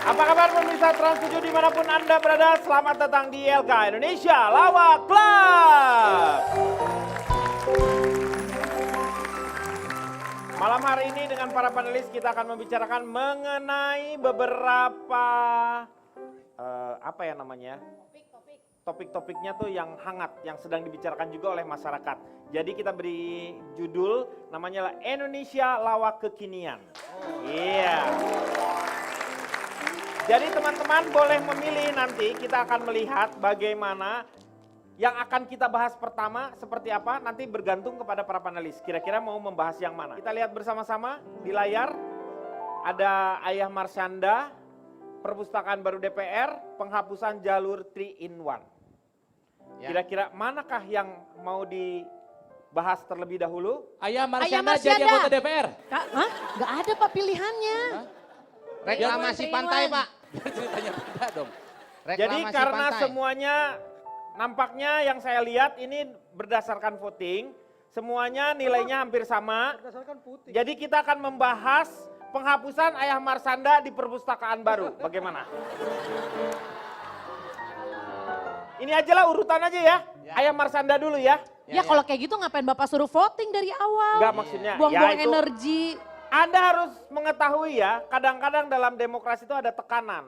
Apa kabar pemirsa Trans 7 dimanapun Anda berada? Selamat datang di LK Indonesia Lawak Club. Malam hari ini dengan para panelis kita akan membicarakan mengenai beberapa apa ya namanya? Topik-topiknya tuh yang hangat, yang sedang dibicarakan juga oleh masyarakat. Jadi kita beri judul namanya Indonesia Lawak Kekinian. Iya. Jadi teman-teman boleh memilih nanti, kita akan melihat bagaimana yang akan kita bahas pertama seperti apa, nanti bergantung kepada para panelis. Kira-kira mau membahas yang mana? Kita lihat bersama-sama di layar, ada Ayah Marsyanda, Perpustakaan Baru DPR, penghapusan jalur 3-in-1. Kira-kira manakah yang mau dibahas terlebih dahulu? Ayah Marsyanda jadi anggota DPR. Hah? Gak ada Pak pilihannya. Reklamasi pantai Pak. Ceritanya beda dong. Jadi karena semuanya nampaknya yang saya lihat ini berdasarkan voting, semuanya nilainya hampir sama. Jadi kita akan membahas penghapusan Ayah Marsyanda di Perpustakaan Baru. Bagaimana? Ini aja lah urutan aja ya. Ayah Marsyanda dulu ya. Ya kalau kayak gitu ngapain Bapak suruh voting dari awal? Enggak maksudnya. Buang-buang ya itu, energi. Anda harus mengetahui ya, kadang-kadang dalam demokrasi itu ada tekanan.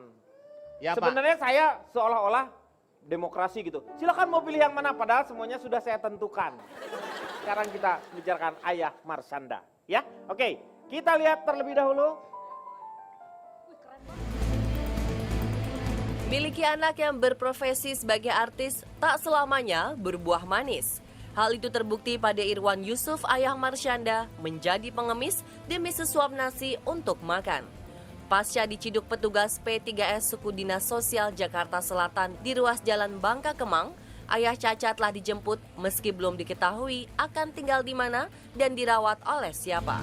Ya, Sebenarnya saya seolah-olah demokrasi gitu. Silakan mau pilih yang mana, padahal semuanya sudah saya tentukan. Sekarang kita bicarakan Ayah Marsyanda. Ya, oke. Kita lihat terlebih dahulu. Miliki anak yang berprofesi sebagai artis tak selamanya berbuah manis. Hal itu terbukti pada Irwan Yusuf Ayah Marsyanda menjadi pengemis demi sesuap nasi untuk makan. Pasca diciduk petugas P3S Suku Dinas Sosial Jakarta Selatan di ruas Jalan Bangka Kemang, Ayah Caca telah dijemput meski belum diketahui akan tinggal di mana dan dirawat oleh siapa.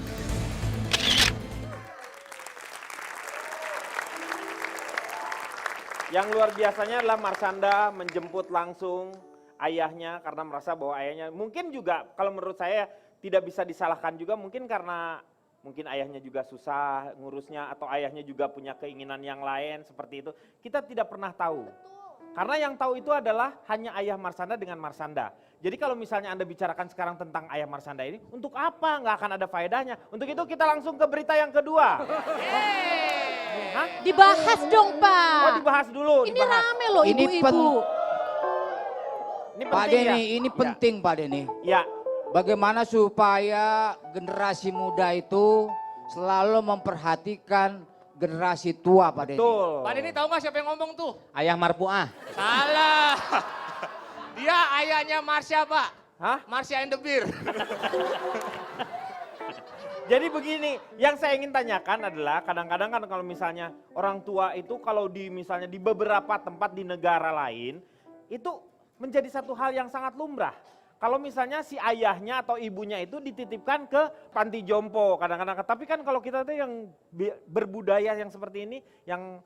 Yang luar biasanya adalah Marsyanda menjemput langsung ayahnya karena merasa bahwa ayahnya mungkin juga kalau menurut saya tidak bisa disalahkan juga mungkin karena mungkin ayahnya juga susah ngurusnya atau ayahnya juga punya keinginan yang lain seperti itu. Kita tidak pernah tahu. Karena yang tahu itu adalah hanya Ayah Marsyanda dengan Marsyanda. Jadi kalau misalnya Anda bicarakan sekarang tentang Ayah Marsyanda ini, untuk apa? Nggak akan ada faedahnya. Untuk itu kita langsung ke berita yang kedua. Hah? Dibahas dong Pak. Oh dibahas dulu. Ini dibahas. rame loh Ini ibu-ibu. Ini Pak penting Denny, ya? ini penting Pak Denny. Ya. Bagaimana supaya generasi muda itu selalu memperhatikan generasi tua Pak Denny. Betul. Pak Denny tahu nggak siapa yang ngomong tuh? Ayah Marpuah. Salah. Dia ayahnya Marsha Pak. Hah? Marsha and the Beer. Jadi begini, yang saya ingin tanyakan adalah kadang-kadang kan kalau misalnya orang tua itu kalau misalnya di beberapa tempat di negara lain itu menjadi satu hal yang sangat lumrah. Kalau misalnya si ayahnya atau ibunya itu dititipkan ke panti jompo kadang-kadang. Tapi kan kalau kita tuh yang berbudaya yang seperti ini, yang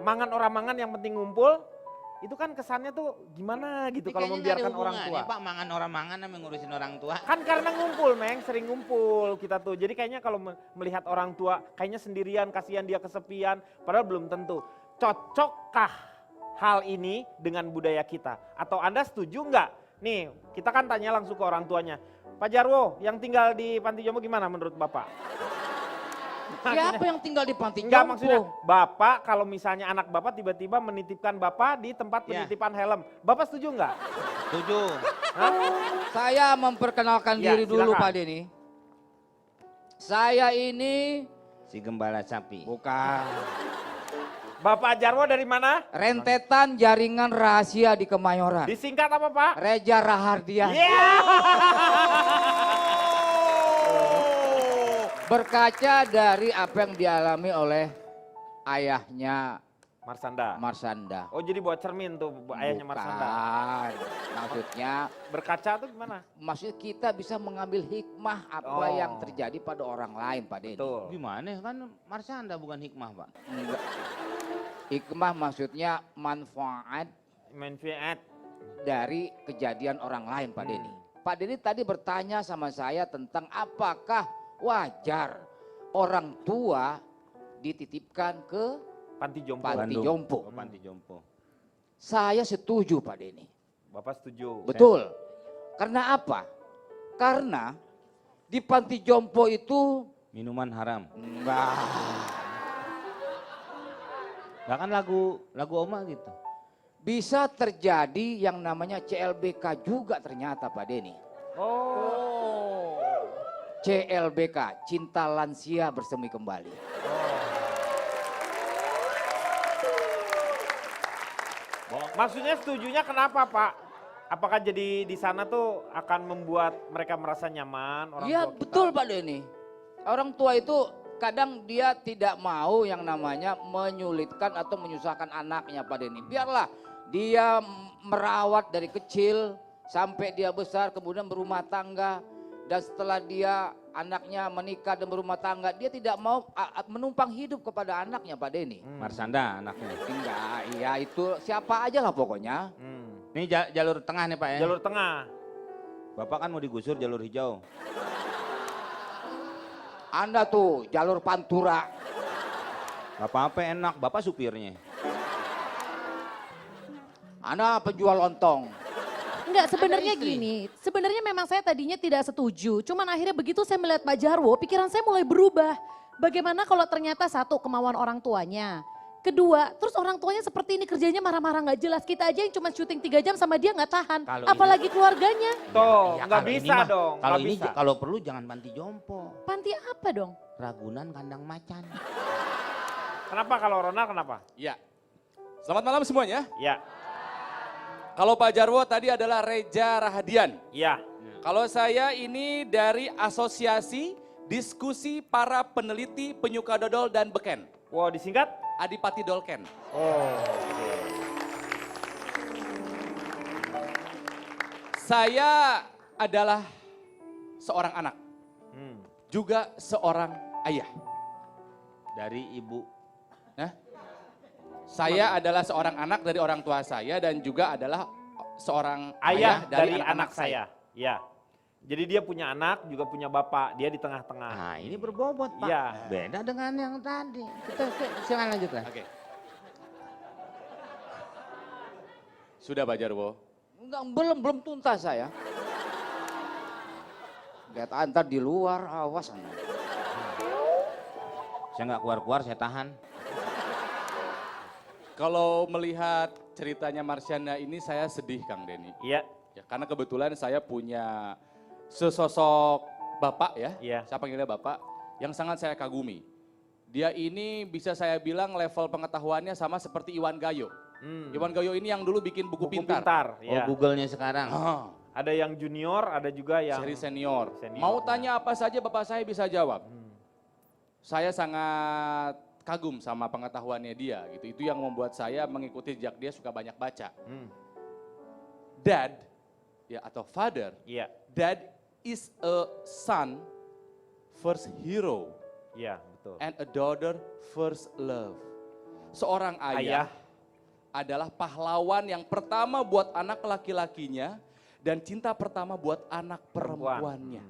mangan orang mangan yang penting ngumpul, itu kan kesannya tuh gimana gitu kalau membiarkan orang tua. Pak mangan orang mangan sama ngurusin orang tua. Kan karena ngumpul Meng, sering ngumpul kita tuh. Jadi kayaknya kalau melihat orang tua kayaknya sendirian, kasihan dia kesepian. Padahal belum tentu. Cocokkah hal ini dengan budaya kita? Atau Anda setuju nggak? Nih kita kan tanya langsung ke orang tuanya. Pak Jarwo yang tinggal di panti jompo gimana menurut Bapak? Siapa yang tinggal di panti Enggak jompo? maksudnya Bapak kalau misalnya anak Bapak tiba-tiba menitipkan Bapak di tempat Ya. penitipan helm. Bapak setuju nggak? Setuju. Hah? Saya memperkenalkan Ya, diri dulu silakan. Pak Denny. Saya ini Si gembala sapi. bukan Bapak Jarwo dari mana? rentetan jaringan rahasia di Kemayoran. Disingkat apa Pak? Reza Rahardian. Iya. Berkaca dari apa yang dialami oleh ayahnya Marsyanda. Marsyanda. Oh jadi buat cermin tuh ayahnya Marsyanda. Bukan. Maksudnya, Berkaca tuh gimana? maksud kita bisa mengambil hikmah apa Oh. yang terjadi pada orang lain Pak Denny. Betul. Gimana kan Marsyanda bukan hikmah Pak. Enggak. Hikmah maksudnya manfaat Manfaat. dari kejadian orang lain Pak Denny. Pak Denny tadi bertanya sama saya tentang apakah wajar orang tua dititipkan ke Panti jompo. Panti Bandung. jompo. Oh, panti jompo. Saya setuju Pak Denny. Bapak setuju? Betul. Karena apa? Karena di panti jompo itu Minuman haram. enggak. Gak kan lagu Oma gitu. Bisa terjadi yang namanya CLBK juga ternyata Pak Denny. Oh. CLBK, Cinta Lansia Bersemi Kembali. Maksudnya setujunya kenapa Pak? Apakah jadi di sana tuh akan membuat mereka merasa nyaman? Orang Iya tua kita? betul Pak Denny. Orang tua itu kadang dia tidak mau yang namanya menyulitkan atau menyusahkan anaknya Pak Denny. Biarlah dia merawat dari kecil sampai dia besar kemudian berumah tangga. Dan setelah dia anaknya menikah dan berumah tangga, dia tidak mau menumpang hidup kepada anaknya Pak Denny. Marsanda anaknya. Enggak, iya itu siapa aja lah pokoknya. Ini jalur tengah nih Pak ya. Jalur tengah. Bapak kan mau digusur jalur hijau. Anda tuh jalur Pantura. Gak apa-apa enak, Bapak supirnya. Anda penjual lontong. Enggak, sebenarnya Ada istri. gini, sebenarnya memang saya tadinya tidak setuju. Cuman akhirnya begitu saya melihat Pak Jarwo, pikiran saya mulai berubah. Bagaimana kalau ternyata satu, kemauan orang tuanya. Kedua, terus orang tuanya seperti ini kerjanya marah-marah nggak jelas. Kita aja yang cuma syuting 3 jam sama dia nggak tahan. Kalau Apalagi keluarganya. Tuh, Iya, nggak kalau ini bisa mah- dong. Kalau nggak ini bisa. kalau perlu jangan panti jompo. Panti apa dong? Ragunan kandang macan. Kenapa kalau Ronald kenapa? Ya. Selamat malam semuanya. Ya, Kalau Pak Jarwo tadi adalah Reza Rahadian. ya. Kalau saya ini dari Asosiasi Diskusi Para Peneliti Penyuka Dodol dan Beken. Wow, disingkat? Adipati Dolken. Oh. Saya adalah seorang anak, Hmm. juga seorang ayah. Dari ibu. Nah, saya adalah seorang anak dari orang tua saya dan juga adalah seorang Ayah dari anak-anak anak saya. Ya. Jadi dia punya anak, juga punya bapak. Dia di tengah-tengah. Nah ini berbobot Pak. Iya. Beda dengan yang tadi. Kita silakan lanjutkan. Oke. Sudah Pak Jarwo. Enggak, belum tuntas saya. Lihat antar di luar, awas Anda. Saya nggak keluar-keluar, saya tahan. Kalau melihat ceritanya Marsyanda ini saya sedih Kang Denny. Iya. Ya, karena kebetulan saya punya sesosok bapak ya, Iya. saya panggilnya bapak, yang sangat saya kagumi. Dia ini bisa saya bilang level pengetahuannya sama seperti Iwan Gayo. Iwan Gayo ini yang dulu bikin buku, Buku pintar. pintar. Oh Ya. Google-nya sekarang. Ah, Ada yang junior, ada juga yang seri senior. Senior, Mau ya. tanya apa saja bapak saya bisa jawab. Saya sangat kagum sama pengetahuannya dia gitu. Itu yang membuat saya mengikuti jejak dia, suka banyak baca. Hmm. Dad ya atau father, Iya. dad is a son first hero Iya, betul. and a daughter first love. Seorang ayah Ayah. adalah pahlawan yang pertama buat anak laki-lakinya dan cinta pertama buat anak perempuannya.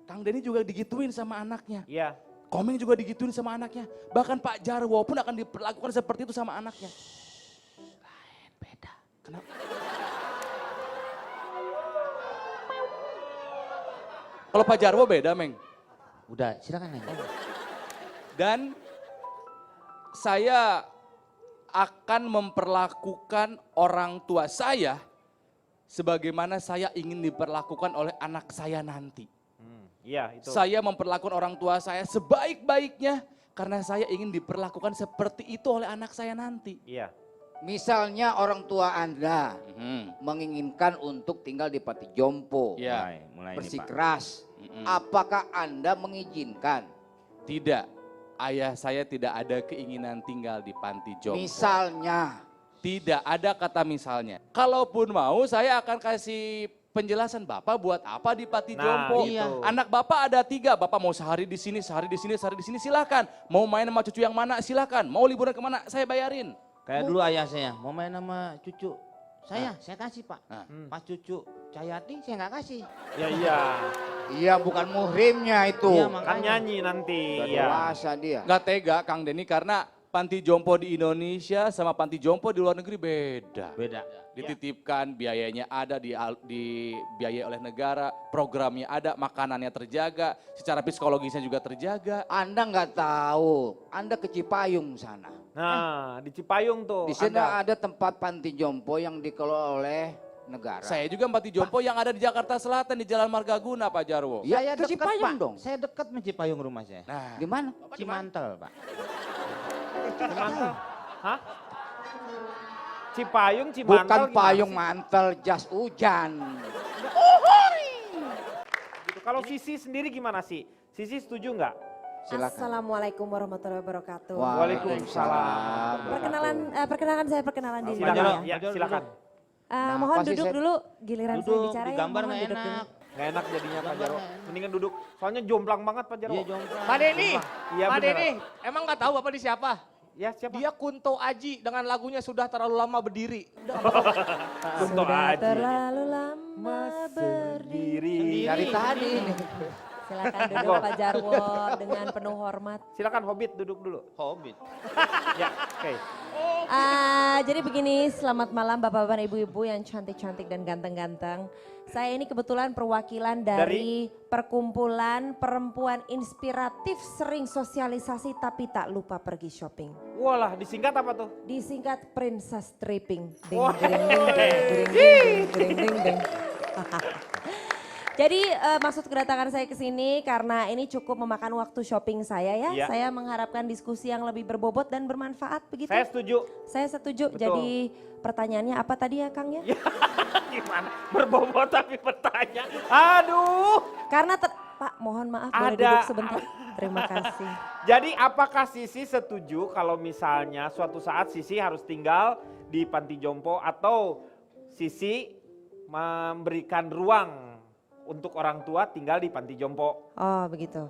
Kang Denny juga digituin sama anaknya. Iya. Komeng juga digituin sama anaknya. Bahkan Pak Jarwo pun akan diperlakukan seperti itu sama anaknya. Lain, beda. Kenapa? Kalau Pak Jarwo beda, Meng. Udah, silakan lanjut. Dan saya akan memperlakukan orang tua saya sebagaimana saya ingin diperlakukan oleh anak saya nanti. Iya, itu. Saya memperlakukan orang tua saya sebaik-baiknya karena saya ingin diperlakukan seperti itu oleh anak saya nanti. Iya. Misalnya orang tua Anda menginginkan untuk tinggal di Panti Jompo, Ya, Mulai ini bersikeras. Mm-mm. Apakah Anda mengizinkan? Tidak, ayah saya tidak ada keinginan tinggal di panti jompo. Misalnya, Tidak ada kata misalnya. Kalaupun mau saya akan kasih penjelasan Bapak buat apa di panti Nah, jompo. itu. Anak Bapak ada 3, Bapak mau sehari di sini, sehari di sini, sehari di sini silakan. Mau main sama cucu yang mana silakan. Mau liburan kemana saya bayarin. Kayak dulu ayah saya, mau main sama cucu. Saya kasih Pak. Nah. Pas cucu Cayati saya nggak kasih. Ya iya. iya bukan muhrimnya itu. Iya, Kan nyanyi nanti. Udah Iya. dewasa dia. Nggak tega Kang Denny karena panti jompo di Indonesia sama panti jompo di luar negeri beda. Beda. Dititipkan, biayanya ada, dibiayai oleh negara, programnya ada, makanannya terjaga, secara psikologisnya juga terjaga. Anda nggak tahu, Anda ke Cipayung sana. Nah, di Cipayung tuh. Di sana ada. ada tempat panti jompo yang dikelola oleh negara. Saya juga panti jompo yang ada di Jakarta Selatan di Jalan Margaguna, Pak Jarwo. Ya, Saya ke dekat, Cipayung Pak. dong. Saya dekat sama Cipayung rumah saya. Nah, Di mana? Cimantel, Pak. Cimantel. Hah? Cipayung, Cimantel Bukan gimana payung sih? mantel, jas hujan. Gitu. Kalau Sisi sendiri gimana sih? Sisi setuju nggak? Silakan. Assalamualaikum warahmatullahi wabarakatuh. Waalaikumsalam. Perkenalkan saya perkenalan diri. Silakan. dulu ya. Ya, silakan. Mohon Apa sih, duduk Seth? dulu, giliran saya Duduk, bicara di ya. gambar Mohon nggak duduk dulu. enak. Nggak enak jadinya Pak Jarwo. Gambar. Mendingan duduk. Soalnya jomplang banget Pak Jarwo. Iya, jomplang. Pak Denny, Iya Pak bener. Denny, emang nggak tahu Bapak di siapa? Ya siapa? Dia Kunto Aji dengan lagunya sudah terlalu lama berdiri. Kunto Sudah Aji. terlalu lama berdiri. Dari tadi ini. Silakan duduk Pak Jarwo dengan penuh hormat. Silakan Hobbit duduk dulu. Hobbit. Ya, oke. Jadi begini, selamat malam Bapak-bapak, Ibu-ibu yang cantik-cantik dan ganteng-ganteng. Saya ini kebetulan perwakilan dari perkumpulan perempuan inspiratif sering sosialisasi tapi tak lupa pergi shopping. Walah, disingkat apa tuh? Disingkat Princess Tripping. Ding, Wah. ding, ding, ding, ding, ding, ding, ding, ding. Jadi maksud kedatangan saya ke sini karena ini cukup memakan waktu shopping saya ya. Iya. Saya mengharapkan diskusi yang lebih berbobot dan bermanfaat begitu. Saya setuju. Saya setuju. Betul. Jadi pertanyaannya apa tadi ya Kang ya? Gimana? Berbobot tapi bertanya. Aduh. Karena Pak mohon maaf boleh Ada. duduk sebentar. Terima kasih. Jadi apakah Sisi setuju kalau misalnya suatu saat Sisi harus tinggal di panti jompo atau Sisi memberikan ruang untuk orang tua tinggal di panti jompo? Oh begitu.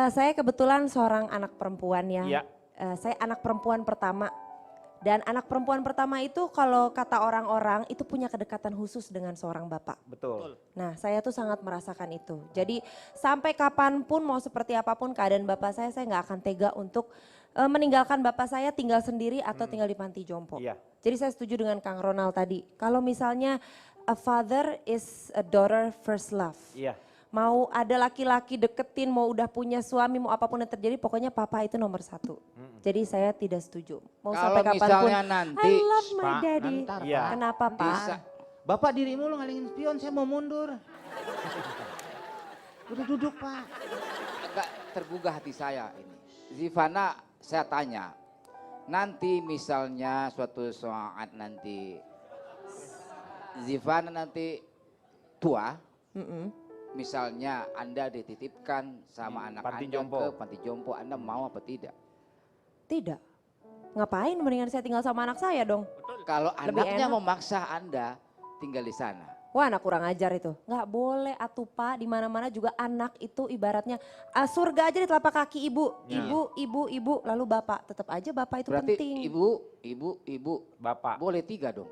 Saya kebetulan seorang anak perempuan ya. Iya. Saya anak perempuan pertama. Dan anak perempuan pertama itu kalau kata orang-orang itu punya kedekatan khusus dengan seorang bapak. Betul. Nah saya tuh sangat merasakan itu. Jadi sampai kapanpun mau seperti apapun keadaan bapak saya nggak akan tega untuk meninggalkan bapak saya tinggal sendiri atau tinggal di panti jompo. Iya. Jadi saya setuju dengan Kang Ronald tadi. Kalau misalnya a father is a daughter first love. Iya. Mau ada laki-laki deketin, mau udah punya suami, mau apapun yang terjadi, pokoknya papa itu nomor satu. Jadi saya tidak setuju. Mau Kalau sampai kapanpun, misalnya nanti, I love my Pak, daddy. ntar, Iya. Pak. Kenapa Pak? Bisa. Bapak dirimu lu ngalingin spion, saya mau mundur. Udah duduk, Pak. Agak tergugah hati saya ini. Zivana, saya tanya. Nanti misalnya suatu saat nanti Zivana nanti tua, misalnya Anda dititipkan sama anak panti Anda jompo. ke panti jompo, Anda mau apa tidak? Tidak. Ngapain mendingan saya tinggal sama anak saya dong. Kalau Lebih anaknya enak. memaksa Anda tinggal di sana. Wah anak kurang ajar itu. Nggak boleh atuh Pak, di mana-mana juga anak itu ibaratnya surga aja di telapak kaki ibu. Ya. Ibu, lalu bapak. Tetap aja bapak itu Berarti penting. ibu, Bapak. boleh 3 dong.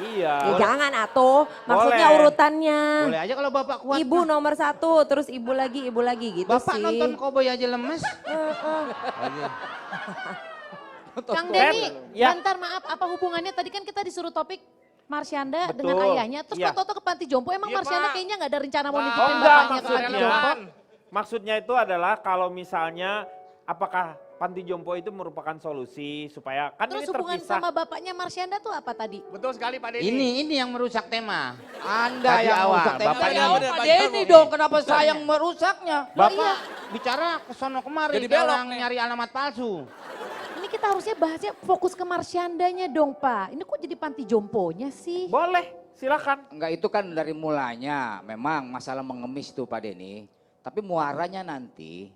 Iya. Ya jangan atuh, maksudnya Boleh. urutannya. Boleh aja kalau Bapak kuat. Ibu nomor 1, terus ibu lagi gitu Bapak sih. nonton Cowboy aja lemes. Kang Denny, Ya. bentar maaf, apa hubungannya tadi kan kita disuruh topik Marsyanda Betul. dengan ayahnya, terus Iya. kok Toto ke panti jompo, emang Iya, Marsyanda Pak. kayaknya nggak ada rencana mau Wah. nitipin Oh, enggak, bapaknya ke panti maksudnya. jompo. Maksudnya itu adalah kalau misalnya apakah panti jompo itu merupakan solusi supaya kan Terus ini hubungan terpisah. sama bapaknya Marsyanda tuh apa tadi? Betul sekali Pak Denny. Ini yang merusak tema. Anda Tadi yang awal, merusak tema. Bapak Kenapa ini. Pak Denny dong, kenapa saya yang merusaknya? Bapak bicara ke sono kemari, Jadi kayak belok orang nih. nyari alamat palsu. Ini kita harusnya bahasnya fokus ke Marsyandanya dong Pak. Ini kok jadi panti jomponya sih? Boleh, silakan. Enggak, itu kan dari mulanya memang masalah mengemis tuh Pak Denny. Tapi muaranya nanti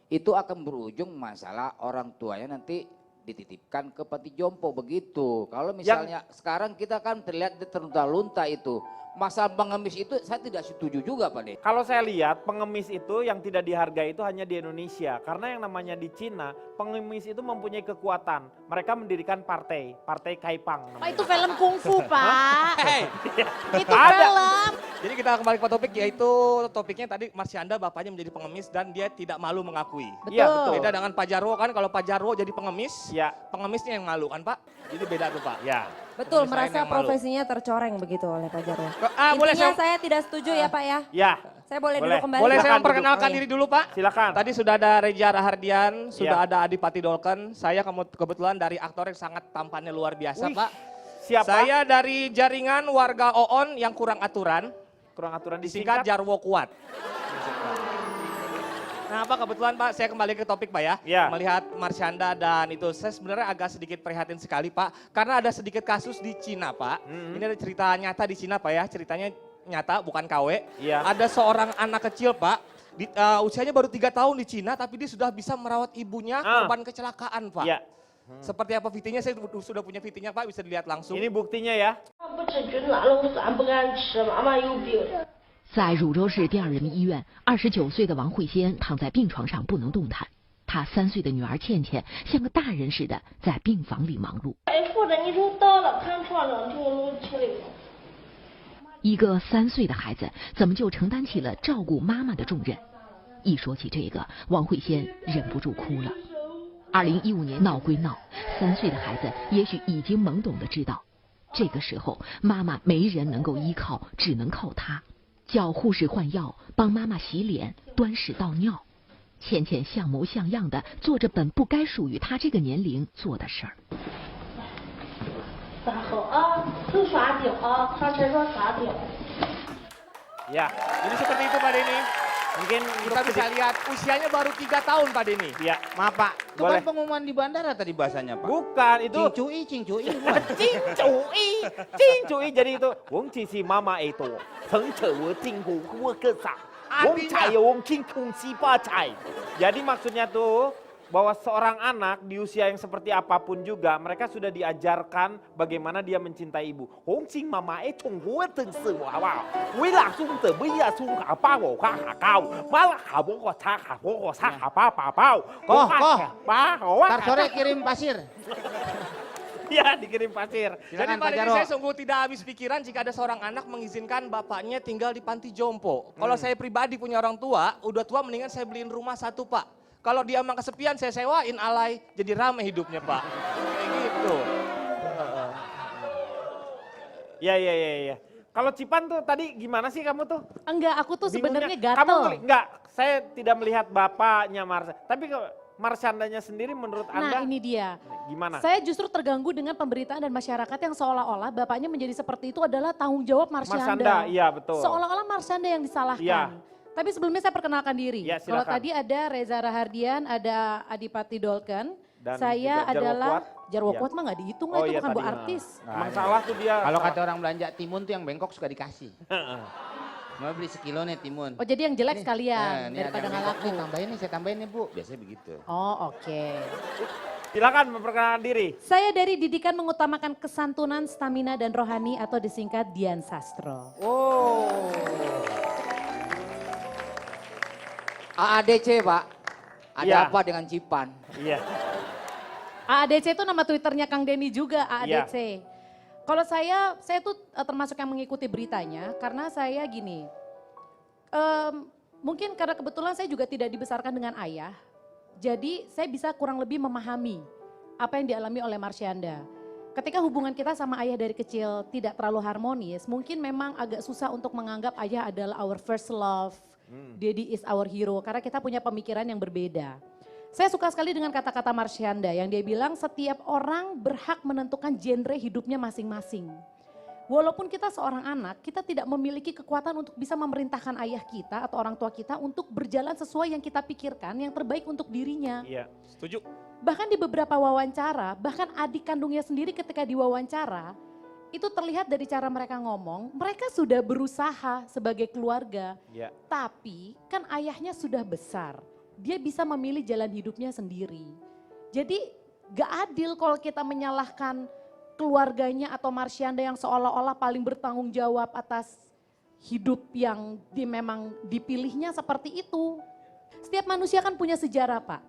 itu akan berujung masalah orang tuanya nanti dititipkan ke panti jompo begitu. Kalau misalnya sekarang kita kan terlihat terlunta-lunta itu. Masalah pengemis itu saya tidak setuju juga Pak Denny. Kalau saya lihat pengemis itu yang tidak dihargai itu hanya di Indonesia. Karena yang namanya di Cina, pengemis itu mempunyai kekuatan. Mereka mendirikan partai Kaipang. Pak itu film kungfu Pak. Hei, Itu Ada. film. Jadi kita kembali ke topik, yaitu topiknya tadi Marsyanda bapaknya menjadi pengemis dan dia tidak malu mengakui. Iya, betul. Beda dengan Pak Jarwo kan, kalau Pak Jarwo jadi pengemis, Ya. pengemisnya yang malu kan Pak? Jadi beda tuh Pak. Ya. Betul, Pengemis lain merasa yang malu. profesinya tercoreng begitu oleh Pak Jarwo. Boleh Intinya saya, saya tidak setuju ya Pak ya. Ya. Saya boleh Boleh. dulu kembali. boleh saya Silakan memperkenalkan duduk. diri dulu Pak? Silakan. Tadi sudah ada Reza Rahardian, sudah Iya. ada Adipati Dolken. Saya kebetulan dari aktor yang sangat tampannya luar biasa Wih, Pak. Siapa? Saya dari jaringan warga Oon yang kurang aturan, Kurang aturan disingkat disingkat. Jarwo Kuat. Nah Pak, kebetulan Pak saya kembali ke topik Pak ya. Ya. Melihat Marsyanda dan itu saya sebenarnya agak sedikit prihatin sekali Pak. Karena ada sedikit kasus di Cina Pak. Ini ada cerita nyata di Cina Pak ya, ceritanya nyata bukan KW. Iya. Ada seorang anak kecil Pak, usianya baru 3 tahun di Cina tapi dia sudah bisa merawat ibunya korban kecelakaan Pak. Ya. Seperti apa VT-nya, saya sudah punya VT-nya Pak, bisa dilihat langsung. Ini buktinya ya. 不吃菌辣了，咱不敢吃，妈妈有病。在汝州市第二人民医院，29岁的王慧仙躺在病床上不能动弹。她3岁的女儿倩倩像个大人似的在病房里忙碌。哎，扶着你就倒了，躺床上挺有气力。一个3岁的孩子怎么就承担起了照顾妈妈的重任？一说起这个，王慧仙忍不住哭了。2015年闹归闹，3岁的孩子也许已经懵懂的知道，这个时候妈妈没人能够依靠，只能靠她。叫护士换药，帮妈妈洗脸、端屎倒尿。倩倩像模像样的做着本不该属于她这个年龄做的事儿。咋好啊？都刷腚啊，上厕所刷腚。 Ya. Jadi seperti itu Pak Denny. Mungkin Kita bisa lihat usianya baru 3 tahun Pak Denny. Ya. Maaf Pak, itu Boleh. kan pengumuman di bandara tadi bahasanya Pak. Bukan itu. Cincui. Cincui. Jadi itu. Wong si mama itu. Jadi maksudnya tuh bahwa seorang anak di usia yang seperti apapun juga mereka sudah diajarkan bagaimana dia mencintai ibu. Hong Qing mama chung hua teng si wa wa. Wei la sung de wei ya sung ha ba wo ha ha gao. Ma la ha bo ko cha ha bo ko sa ha ba ba bao. Koh. Ba ho. Ntar sore kirim pasir. Ya, dikirim pasir. Jadi Silakan Pak Pak Denny, Jarwo. saya sungguh tidak habis pikiran jika ada seorang anak mengizinkan bapaknya tinggal di panti jompo. Kalau saya pribadi punya orang tua, udah tua mendingan saya beliin rumah satu Pak. Kalau dia emang kesepian saya sewain alay, jadi rame hidupnya Pak. Kayak gitu. Ya. Kalau Cipan tuh tadi gimana sih kamu tuh? Enggak, aku tuh Bingungnya. sebenarnya Kamu gatel. enggak, saya tidak melihat bapaknya Marsha. Tapi Marsyandanya sendiri menurut Anda Nah ini dia. gimana? Saya justru terganggu dengan pemberitaan dan masyarakat yang seolah-olah bapaknya menjadi seperti itu adalah tanggung jawab Marsyanda, Marsyanda. iya betul. Seolah-olah Marsyanda yang disalahkan. Iya. Tapi sebelumnya saya perkenalkan diri. Ya, Kalau silakan. tadi ada Reza Rahardian, ada Adipati Dolken. Dan Saya juga Jarwo adalah Kuat. Jarwo Iya. Kuat mah nggak dihitung lah, Oh itu iya bukan tadi, bu artis. Emang salah tuh dia. Kalau Salah. kata orang belanja timun tuh yang bengkok suka dikasih. Mau beli sekilo nih timun. Oh jadi yang jelek Nih, sekalian ini ada daripada yang nggak bengkok laku. nih, tambahin nih, saya tambahin nih Bu. Biasanya begitu. Oh oke. Silakan memperkenalkan diri. Saya dari Didikan Mengutamakan Kesantunan, Stamina dan Rohani atau disingkat Dian Sastro. Oh. AADC Pak, ada Iya. apa dengan Cipan? Iya. AADC itu nama Twitternya Kang Denny juga, AADC. Kalau saya tuh termasuk yang mengikuti beritanya karena saya gini, mungkin karena kebetulan saya juga tidak dibesarkan dengan ayah, jadi saya bisa kurang lebih memahami apa yang dialami oleh Marsyanda. Ketika hubungan kita sama ayah dari kecil tidak terlalu harmonis, mungkin memang agak susah untuk menganggap ayah adalah our first love, daddy is our hero, karena kita punya pemikiran yang berbeda. Saya suka sekali dengan kata-kata Marsyanda yang dia bilang setiap orang berhak menentukan genre hidupnya masing-masing. Walaupun kita seorang anak, kita tidak memiliki kekuatan untuk bisa memerintahkan ayah kita atau orang tua kita untuk berjalan sesuai yang kita pikirkan, yang terbaik untuk dirinya. Iya. Setuju. Bahkan di beberapa wawancara, bahkan adik kandungnya sendiri ketika diwawancara, itu terlihat dari cara mereka ngomong, mereka sudah berusaha sebagai keluarga. Iya. Tapi kan ayahnya sudah besar, dia bisa memilih jalan hidupnya sendiri. Jadi gak adil kalau kita menyalahkan keluarganya atau Marsyanda yang seolah-olah paling bertanggung jawab atas hidup yang memang dipilihnya seperti itu. Setiap manusia kan punya sejarah Pak.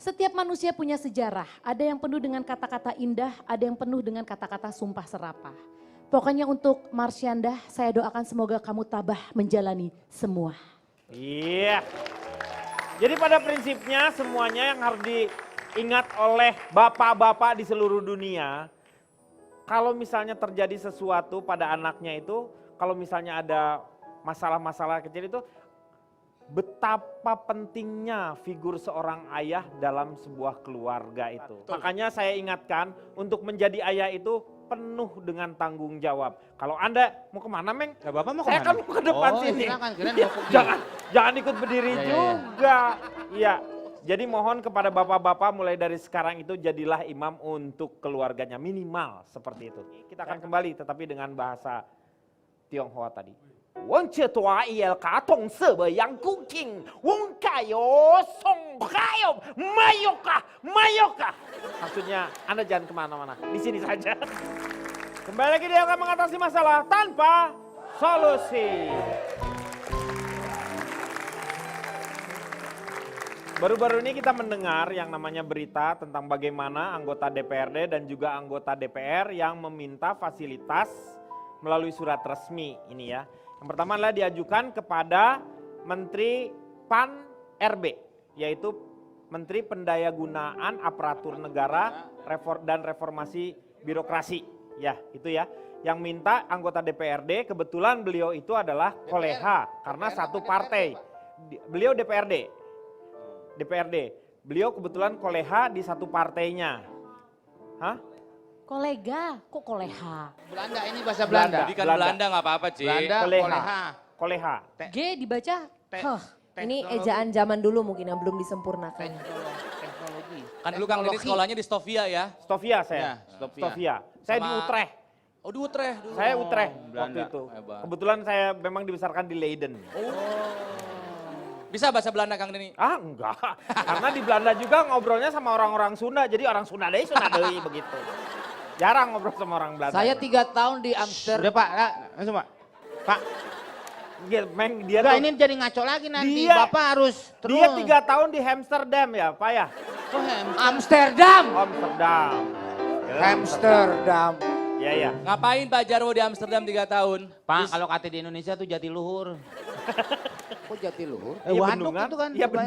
Setiap manusia punya sejarah, ada yang penuh dengan kata-kata indah, ada yang penuh dengan kata-kata sumpah serapah. Pokoknya untuk Marsyanda, saya doakan semoga kamu tabah menjalani semua. Iya. Jadi pada prinsipnya semuanya yang harus diingat oleh bapak-bapak di seluruh dunia, kalau misalnya terjadi sesuatu pada anaknya itu, kalau misalnya ada masalah-masalah kecil itu, betapa pentingnya figur seorang ayah dalam sebuah keluarga itu. Makanya saya ingatkan untuk menjadi ayah itu penuh dengan tanggung jawab. Kalau Anda mau kemana, Meng? Ya, Bapak mau Saya kemana? kan mau ke depan sini. Silakan, kirain Ya, mau pergi. jangan ikut berdiri Ya. juga. Iya. Jadi mohon kepada bapak-bapak mulai dari sekarang itu jadilah imam untuk keluarganya minimal seperti itu. Kita akan kembali tetapi dengan bahasa Tionghoa tadi. Wong ce tua il ka tong se be yang kuking, wong kayo song kayo mayoka. Maksudnya Anda jangan kemana-mana, di sini saja. Kembali lagi dia akan mengatasi masalah tanpa solusi. Baru-baru ini kita mendengar yang namanya berita tentang bagaimana anggota DPRD dan juga anggota DPR yang meminta fasilitas melalui surat resmi ini ya. Yang pertama adalah diajukan kepada Menteri PAN RB, yaitu Menteri Pendayagunaan Aparatur Negara dan Reformasi Birokrasi. Ya, itu ya. Yang minta anggota DPRD, kebetulan beliau itu adalah koleha karena satu partai. Beliau DPRD. Beliau kebetulan koleha di satu partainya. Hah? Kolega, kok koleha? Belanda, ini bahasa Belanda. Jadi kan Belanda nggak apa-apa, Ci. Belanda, Koleha. G dibaca, heh. Ini ejaan zaman dulu mungkin yang belum disempurnakan. Teknologi. Kan dulu Kang Deddy sekolahnya di Stovia ya. Stovia saya. Ya, Stovia. Saya di Sama- Utrecht. Oh di Utrecht dulu. Saya Utrecht waktu Belanda. itu. Hebat. Kebetulan saya memang dibesarkan di Leiden. Bisa bahasa Belanda Kang Deddy? Ah enggak, karena di Belanda juga ngobrolnya sama orang-orang Sunda. Jadi orang Sunda deh begitu. Jarang ngobrol sama orang Belanda. Saya 3 tahun di Amsterdam. Udah Pak, langsung Pak. Pak, Meng, dia enggak tuh, ini jadi ngaco lagi nanti. Dia- Bapak harus terus. dia 3 tahun di Amsterdam ya Pak ya? Amsterdam. Amsterdam. Amsterdam. Ya ya. Ngapain Pak Jarwo di Amsterdam 3 tahun? Pak, kalau kata di Indonesia tuh Jatiluhur. Kok Jatiluhur? Iya Waduk bendungan. itu kan, Iya Surabaya.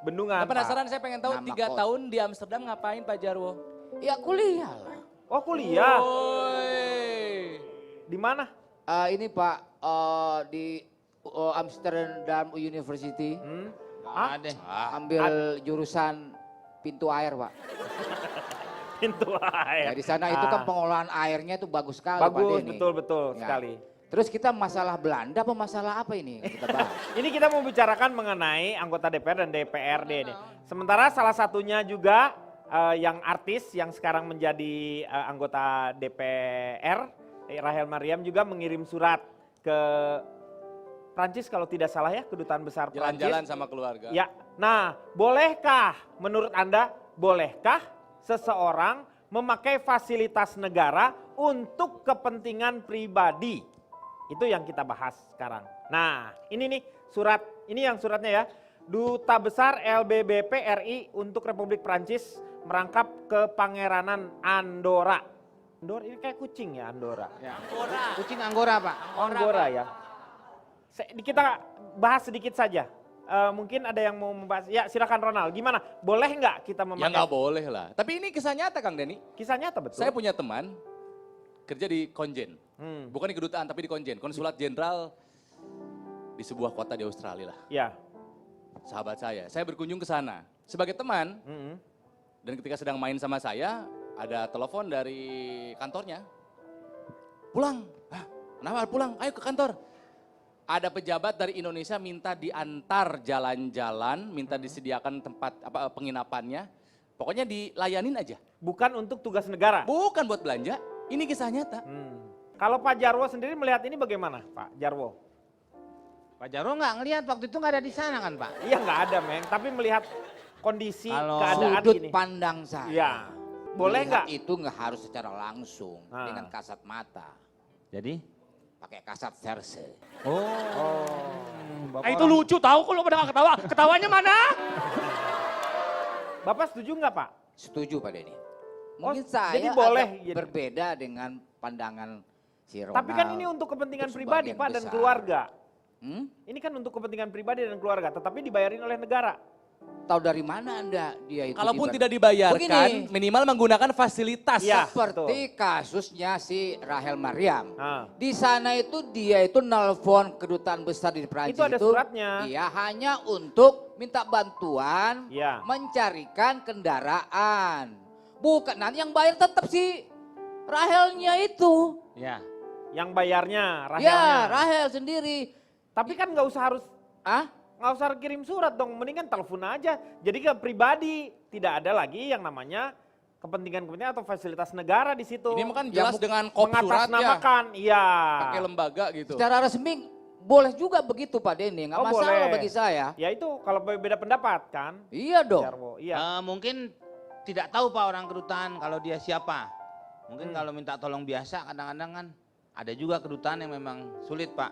bendungan. Nah, penasaran saya pengen tahu Nama 3 kota. tahun di Amsterdam ngapain Pak Jarwo? Ya kuliah lah. Oh kuliah. Woi. Di mana? Ini Pak di Amsterdam University Ah, Ada. ambil jurusan pintu air Pak. pintu Ya, air. di sana itu kan pengolahan airnya itu bagus sekali Pak Bagus, Denny. betul Ya. sekali. Terus kita masalah Belanda apa masalah apa ini kita bahas? Ini kita mau bicarakan mengenai anggota DPR dan DPRD nih. Sementara salah satunya juga yang artis yang sekarang menjadi anggota DPR, Rahel Mariam juga mengirim surat ke Prancis kalau tidak salah ya, Kedutaan Besar Prancis. Jalan-jalan sama keluarga. Ya, nah bolehkah menurut Anda, bolehkah seseorang memakai fasilitas negara untuk kepentingan pribadi? Itu yang kita bahas sekarang. Nah ini nih surat, ini yang suratnya ya. Duta Besar LBBP RI untuk Republik Prancis merangkap ke Pangeranan Andorra. Andorra ini kayak kucing ya Andorra. Ya. Kucing Anggora Pak. Andorra ya. Kita bahas sedikit saja. Mungkin ada yang mau membahas. Ya silakan Ronald. Gimana? Boleh nggak kita Ya memakai? nggak boleh lah. Tapi ini kisah nyata Kang Denny. Kisah nyata betul. Saya punya teman kerja di Konjen. Hmm. Bukan di kedutaan tapi di Konjen. Konsulat Jenderal di sebuah kota di Australia lah. Ya. Sahabat saya berkunjung ke sana. Sebagai teman, Mm-mm. dan ketika sedang main sama saya, ada telepon dari kantornya. Pulang. Hah, kenapa pulang? Ayo ke kantor. Ada pejabat dari Indonesia minta diantar jalan-jalan, minta disediakan tempat penginapannya. Pokoknya dilayanin aja. Bukan untuk tugas negara. Bukan buat belanja, ini kisah nyata. Kalau Pak Jarwo sendiri melihat ini bagaimana Pak Jarwo? Pak Jarwo nggak ngelihat waktu itu nggak ada di sana kan Pak? Iya nggak ada Meng, tapi melihat kondisi Kalau keadaan Sudut ini. pandang saya. Ya. Boleh melihat nggak? Itu nggak harus secara langsung Ah. dengan kasat mata. Jadi? Pakai kasat verse. Itu lucu tahu kalau pada nggak ketawa. Ketawanya mana? Bapak setuju nggak Pak? Setuju Pak Denny. Oh, Mungkin saya jadi boleh agak gitu. berbeda dengan pandangan si Tapi kan Ronald. ini untuk kepentingan Untuk pribadi sebagian Pak dan besar. keluarga. Hmm? Ini kan untuk kepentingan pribadi dan keluarga, tetapi dibayarin oleh negara. Tahu dari mana Anda dia itu? Kalaupun dibayar? tidak dibayarkan, Begini. minimal menggunakan fasilitas. Iya. Seperti kasusnya si Rahel Mariam. Nah, Di sana itu dia itu nelpon kedutaan besar di Prancis Itu ada suratnya. Iya, hanya untuk minta bantuan Iya. mencarikan kendaraan. Bukan, nanti yang bayar tetap si Rahelnya itu. Ya. yang bayarnya Rahelnya. Ya, Rahel sendiri. Tapi kan nggak usah harus Ah? nggak usah kirim surat dong, mendingan telepon aja. Jadi ke pribadi, tidak ada lagi yang namanya kepentingan-kepentingan atau fasilitas negara di situ. Ini kan Ya, jelas dengan kop surat ya, mengatasnamakan, iya. pakai lembaga gitu. Secara resmi boleh juga begitu Pak Denny, nggak Oh, masalah boleh. bagi saya. Ya itu kalau beda pendapat kan. Iya dong. Jarwo, iya. Mungkin tidak tahu Pak orang kedutaan kalau dia siapa. Mungkin kalau minta tolong biasa kadang-kadang kan ada juga kedutaan yang memang sulit Pak.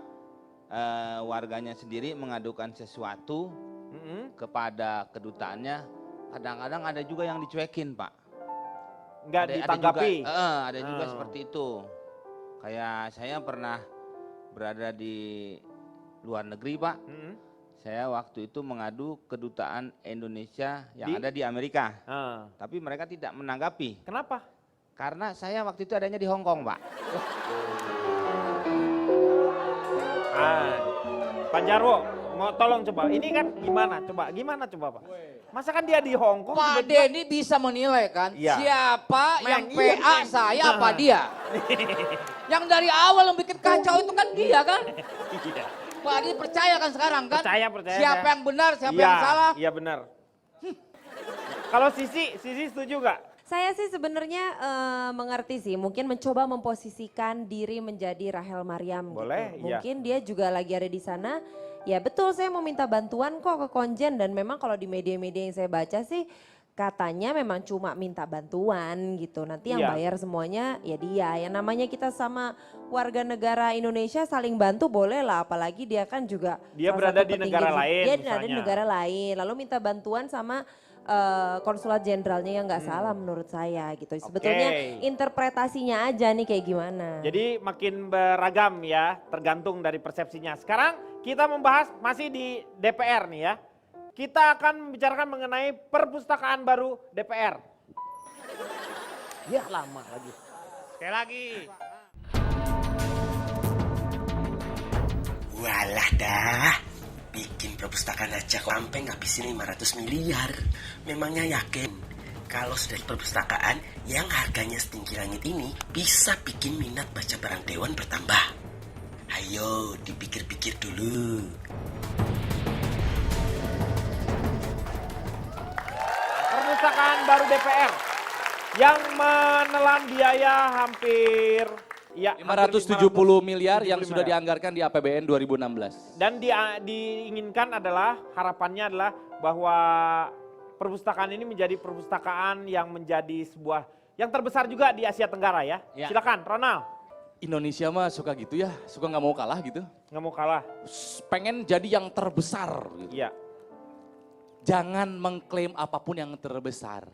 Warganya sendiri mengadukan sesuatu Mm-mm. kepada kedutaannya. Kadang-kadang ada juga yang dicuekin Pak. Nggak ditanggapi. Ada juga Oh. seperti itu. Kayak saya pernah berada di luar negeri Pak. Mm-mm. Saya waktu itu mengadu kedutaan Indonesia yang Di? ada di Amerika. Ah. Tapi mereka tidak menanggapi. Kenapa? Karena saya waktu itu adanya di Hong Kong Pak. Pak Jarwo, mau tolong coba. Ini kan gimana coba Pak? Masa kan dia di Hong Kong? Pak tiba-tiba- Denny bisa menilai kan Iya. siapa yang Meng, iya, PA Meng. saya apa dia. Yang dari awal yang bikin kacau itu kan dia kan. Iya. Pak Denny percaya kan sekarang kan. Percaya Siapa saya. yang benar, siapa Iya, yang salah. Iya benar. Kalau Sisi setuju gak? Saya sih sebenarnya mengerti sih, mungkin mencoba memposisikan diri menjadi Rahel Mariam Boleh, gitu. iya. Mungkin dia juga lagi ada di sana. Ya betul, saya mau minta bantuan kok ke Konjen, dan memang kalau di media-media yang saya baca sih katanya memang cuma minta bantuan gitu. Nanti yang Iya. bayar semuanya ya dia. Yang namanya kita sama warga negara Indonesia saling bantu boleh lah, apalagi dia kan juga Dia salah berada satu di petinggi negara lain Dia ada di misalnya. negara lain, lalu minta bantuan sama konsulat jenderalnya yang nggak salah menurut saya gitu. Sebetulnya interpretasinya aja nih kayak gimana. Jadi makin beragam ya, tergantung dari persepsinya. Sekarang kita membahas masih di DPR nih ya. Kita akan membicarakan mengenai perpustakaan baru DPR. Ya lama lagi. Sekali lagi. Walah dah, bikin perpustakaan aja kok sampai ngabisin 500 miliar. Memangnya yakin kalau sudah di perpustakaan yang harganya setinggi langit ini bisa bikin minat baca barang dewan bertambah? Ayo dipikir-pikir dulu. Perpustakaan baru DPR yang menelan biaya hampir ya 570 miliar yang sudah dianggarkan di APBN 2016. Dan diinginkan adalah, harapannya adalah bahwa perpustakaan ini menjadi perpustakaan yang menjadi sebuah yang terbesar juga di Asia Tenggara ya. Ya. Silakan Ronald. Indonesia mah suka gitu ya, suka nggak mau kalah gitu. Nggak mau kalah. Pengen jadi yang terbesar gitu. Iya. Jangan mengklaim apapun yang terbesar.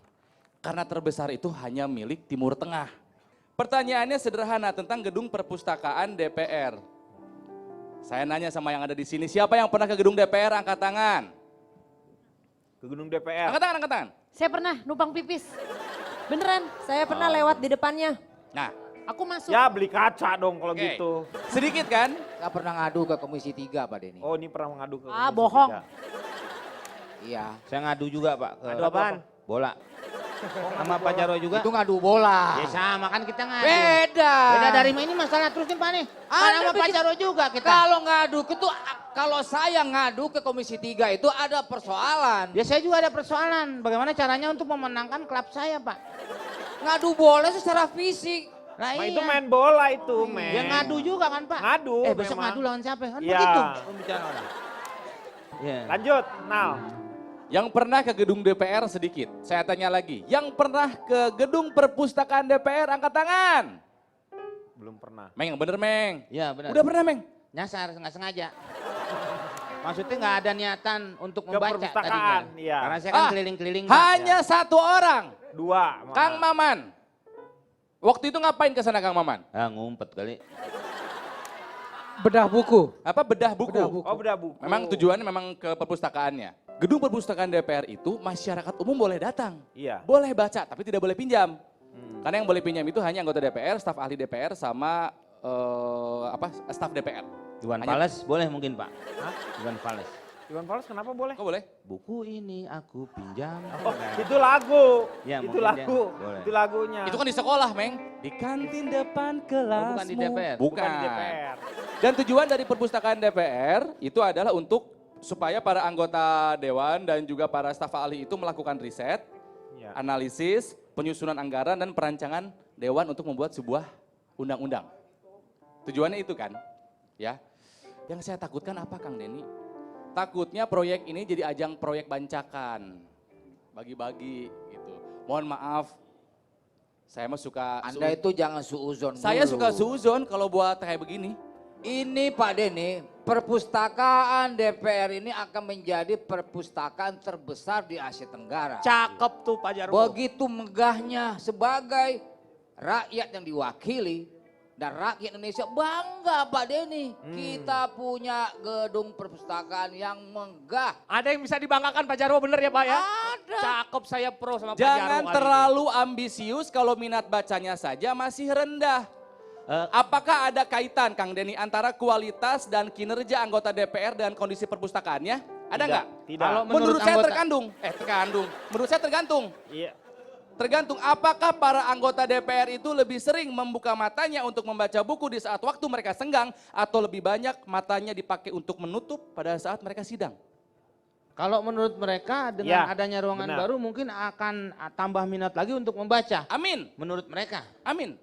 Karena terbesar itu hanya milik Timur Tengah. Pertanyaannya sederhana tentang gedung perpustakaan DPR. Saya nanya sama yang ada di sini, siapa yang pernah ke gedung DPR angkat tangan? Ke gedung DPR. Angkat tangan, angkat tangan. Saya pernah numpang pipis. Beneran. Saya pernah lewat di depannya. Nah, Aku masuk. Ya beli kaca dong kalau Oke. gitu. sedikit kan? Saya pernah ngadu ke Komisi 3 Pak Denny. Oh ini pernah mengadu ke Ah, Komisi bohong. 3. Iya. Saya ngadu juga Pak ke Ngadu apaan? bola. Sama Pak Jarwo juga. Itu ngadu bola. Ya sama kan kita ngadu. Beda. Beda dari ini masalah terus nih Pak nih. Kan sama Pak Jarwo juga kita. Kalau ngadu itu, kalau saya ngadu ke Komisi 3 itu ada persoalan. Ya saya juga ada persoalan. Bagaimana caranya untuk memenangkan klub saya Pak? Ngadu bola secara fisik. Nah, Nah iya. itu main bola itu men. Ya ngadu juga kan Pak? Ngadu Besok memang. ngadu lawan siapa? Kan Iya. begitu pembicaraan orang. Ya. Lanjut, Nal. Yang pernah ke gedung DPR sedikit. Saya tanya lagi, yang pernah ke gedung perpustakaan DPR angkat tangan. Belum pernah. Meng, bener Meng. Ya benar. Udah pernah Meng? Nyasar nggak sengaja. Maksudnya nggak ada niatan untuk Ke membaca perpustakaan, tadinya. iya. Karena saya kan Ah, keliling-keliling. Pak. Hanya satu orang, Dua. malah. Kang Maman. Waktu itu ngapain ke sana Kang Maman? Ah, ngumpet kali. Bedah buku. Apa bedah buku? Oh, bedah buku. Memang tujuannya memang ke perpustakaannya. Gedung perpustakaan DPR itu masyarakat umum boleh datang. Iya. Boleh baca, tapi tidak boleh pinjam. Karena yang boleh pinjam itu hanya anggota DPR, staf ahli DPR, sama staf DPR. Iwan Hanya- Fals boleh mungkin Pak? Hah? Iwan Fals. Iwan Fals kenapa boleh? Kok boleh? Buku ini aku pinjam. Oh, itu lagu. Ya, itu mungkin lagu. dia boleh. Itu lagunya. Itu kan di sekolah, Meng. Di kantin depan kelasmu. bukan di DPR. Bukan. di DPR. Dan tujuan dari perpustakaan DPR itu adalah untuk supaya para anggota dewan dan juga para staf ahli itu melakukan riset, Ya. analisis, penyusunan anggaran dan perancangan dewan untuk membuat sebuah undang-undang. Tujuannya itu kan, ya. Yang saya takutkan apa Kang Denny? Takutnya proyek ini jadi ajang proyek bancakan, bagi-bagi gitu. Mohon maaf, saya mah suka. Anda itu jangan suuzon Saya dulu. suka suuzon kalau buat kayak begini. Ini Pak Denny, perpustakaan DPR ini akan menjadi perpustakaan terbesar di Asia Tenggara. Cakep tuh Pak Jarwo. Begitu megahnya sebagai rakyat yang diwakili dan rakyat Indonesia bangga Pak Denny. Kita punya gedung perpustakaan yang megah. Ada yang bisa dibanggakan Pak Jarwo bener ya Pak ya? Ada. Cakep saya pro sama Pak Jarwo Jangan kali terlalu ambisius kalau minat bacanya saja masih rendah. Apakah ada kaitan Kang Denny antara kualitas dan kinerja anggota DPR dan kondisi perpustakaannya? Ada nggak? Tidak. Kalau Menurut saya anggota- terkandung. Menurut saya tergantung. Iya. Tergantung apakah para anggota DPR itu lebih sering membuka matanya untuk membaca buku di saat waktu mereka senggang atau lebih banyak matanya dipakai untuk menutup pada saat mereka sidang. Kalau menurut mereka Ya, dengan adanya ruangan benar. baru mungkin akan tambah minat lagi untuk membaca. Amin, Menurut mereka. amin.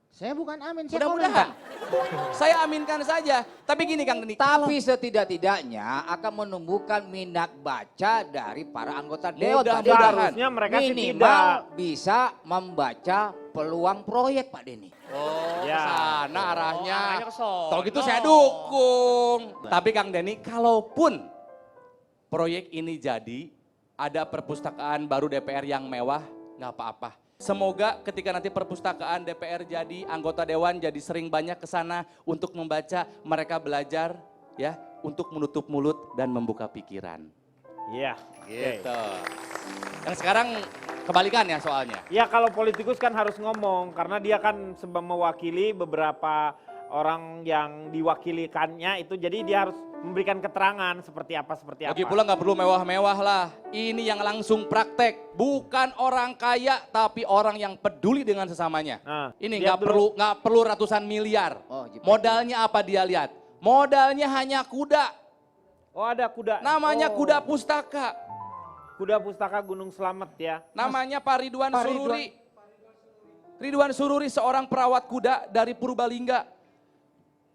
Saya bukan amin, saya Mudah-mudahan. komentar. Saya aminkan saja. Tapi gini Kang Denny. Tapi setidak-tidaknya akan menumbuhkan minat baca dari para anggota dewan. Pak Denny. Seharusnya mereka sih Minimal tidak. bisa membaca peluang proyek Pak Denny. Oh, Ya. kesana arahnya. arahnya ke sono. Kalau gitu saya dukung. Tapi Kang Denny, kalaupun proyek ini jadi, ada perpustakaan baru DPR yang mewah, nggak apa-apa. Semoga ketika nanti perpustakaan DPR jadi, anggota dewan jadi sering banyak ke sana untuk membaca, mereka belajar ya untuk menutup mulut dan membuka pikiran. Iya. Gitu. Yang sekarang kebalikan ya soalnya. Ya kalau politikus kan harus ngomong karena dia kan mewakili beberapa orang yang diwakilikannya itu, jadi dia harus memberikan keterangan seperti apa. Lagi pula nggak perlu mewah-mewah lah. Ini yang langsung praktek, bukan orang kaya tapi orang yang peduli dengan sesamanya. Nah, Ini lihat nggak perlu ratusan miliar. Oh, gitu. Modalnya apa dia lihat? Modalnya hanya kuda. Oh ada kuda. Namanya Oh, kuda pustaka. Kuda pustaka Gunung Slamet ya. Namanya Pak Ridwan Sururi. Ridwan Sururi seorang perawat kuda dari Purbalingga.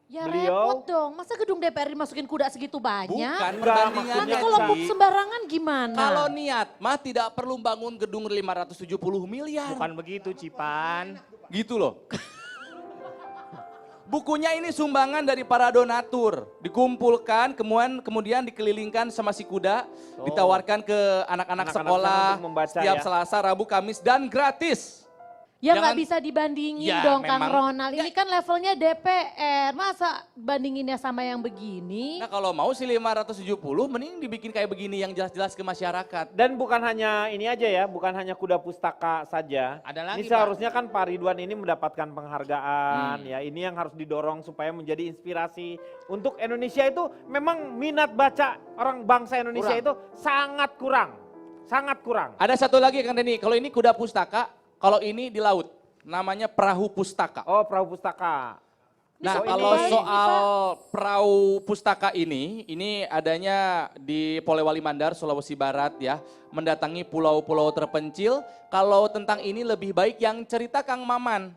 Ya Beliau- repot dong, masa gedung DPR dimasukin kuda segitu banyak? Bukan Enggak, perbandingannya. Nanti maksudnya, kalau Ci. book sembarangan gimana? Kalau niat mah tidak perlu bangun gedung 570 miliar. Bukan begitu Cipan. Gitu loh. Bukunya ini sumbangan dari para donatur, dikumpulkan, kemudian dikelilingkan sama si kuda, ditawarkan ke anak-anak Anak-anak sekolah sana untuk membaca setiap ya. Selasa, Rabu, Kamis dan gratis. Ya Jangan- nggak bisa dibandingin Ya, dong Kang memang. Ronald. Ini kan levelnya DPR, masa bandinginnya sama yang begini? Nah kalau mau sih 570 mending dibikin kayak begini yang jelas-jelas ke masyarakat. Dan bukan hanya ini aja ya, bukan hanya kuda pustaka saja. Ada lagi, Ini seharusnya kan Pak Ridwan ini mendapatkan penghargaan ya. Ini yang harus didorong supaya menjadi inspirasi untuk Indonesia itu. Memang minat baca orang bangsa Indonesia itu sangat kurang. Sangat kurang. Ada satu lagi Kang Denny, kalau ini kuda pustaka, kalau ini di laut, namanya perahu pustaka. Oh, perahu pustaka. Nah Oh, ini- kalau soal perahu pustaka ini adanya di Polewali Mandar, Sulawesi Barat ya. Mendatangi pulau-pulau terpencil, kalau tentang ini lebih baik yang cerita Kang Maman.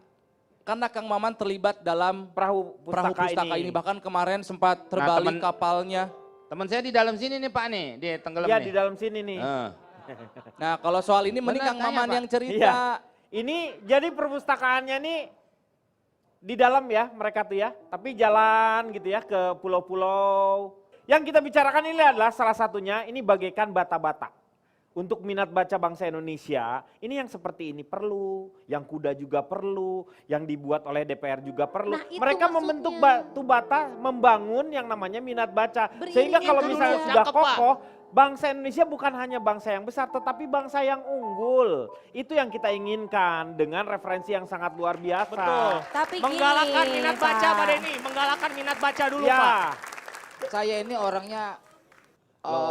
Karena Kang Maman terlibat dalam perahu pustaka ini. Bahkan kemarin sempat terbalik teman- kapalnya. Teman saya di dalam sini nih Pak nih, dia tenggelam Ya nih. di dalam sini nih. Nah kalau soal ini mending Benar, Kang tanya, Maman Pak. yang cerita. Iya. Ini jadi perpustakaannya nih di dalam ya mereka tuh ya. Tapi jalan gitu ya ke pulau-pulau. Yang kita bicarakan ini adalah salah satunya ini bagaikan bata-bata. untuk minat baca bangsa Indonesia, ini yang seperti ini perlu, yang kuda juga perlu, yang dibuat oleh DPR juga perlu. Nah, itu Mereka maksudnya. membentuk batu bata, membangun yang namanya minat baca. Sehingga Beriringan kalau dulu. misalnya sudah Cakep, Pak. kokoh, bangsa Indonesia bukan hanya bangsa yang besar, tetapi bangsa yang unggul. Itu yang kita inginkan dengan referensi yang sangat luar biasa. Betul. Tapi Menggalakkan gini, minat baca Pak. Pak Denny, menggalakkan minat baca dulu Ya, Pak. Saya ini orangnya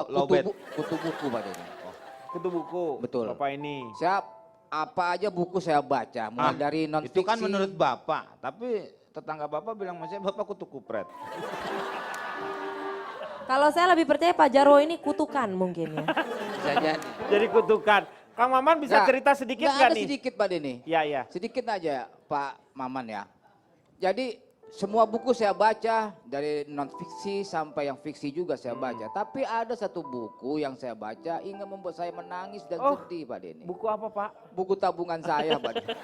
Low bed. kutu buku Pak Denny. kutu buku. Betul. Bapak ini. Saya apa aja buku saya baca, mulai dari non Itu kan menurut Bapak, tapi tetangga Bapak bilang maksudnya Bapak kutu kupret. Kalau saya lebih percaya Pak Jarwo ini kutukan mungkin ya. Bisa jadi. Jadi kutukan. Kang Maman bisa Nggak, cerita sedikit nggak nggak ada nih? sedikit Pak Denny. Iya, iya. Sedikit aja Pak Maman ya. Jadi semua buku saya baca, dari non fiksi sampai yang fiksi juga saya baca. Tapi ada satu buku yang saya baca hingga membuat saya menangis dan Oh, sedih Pak Denny. Buku apa Pak? Buku tabungan saya Pak Denny.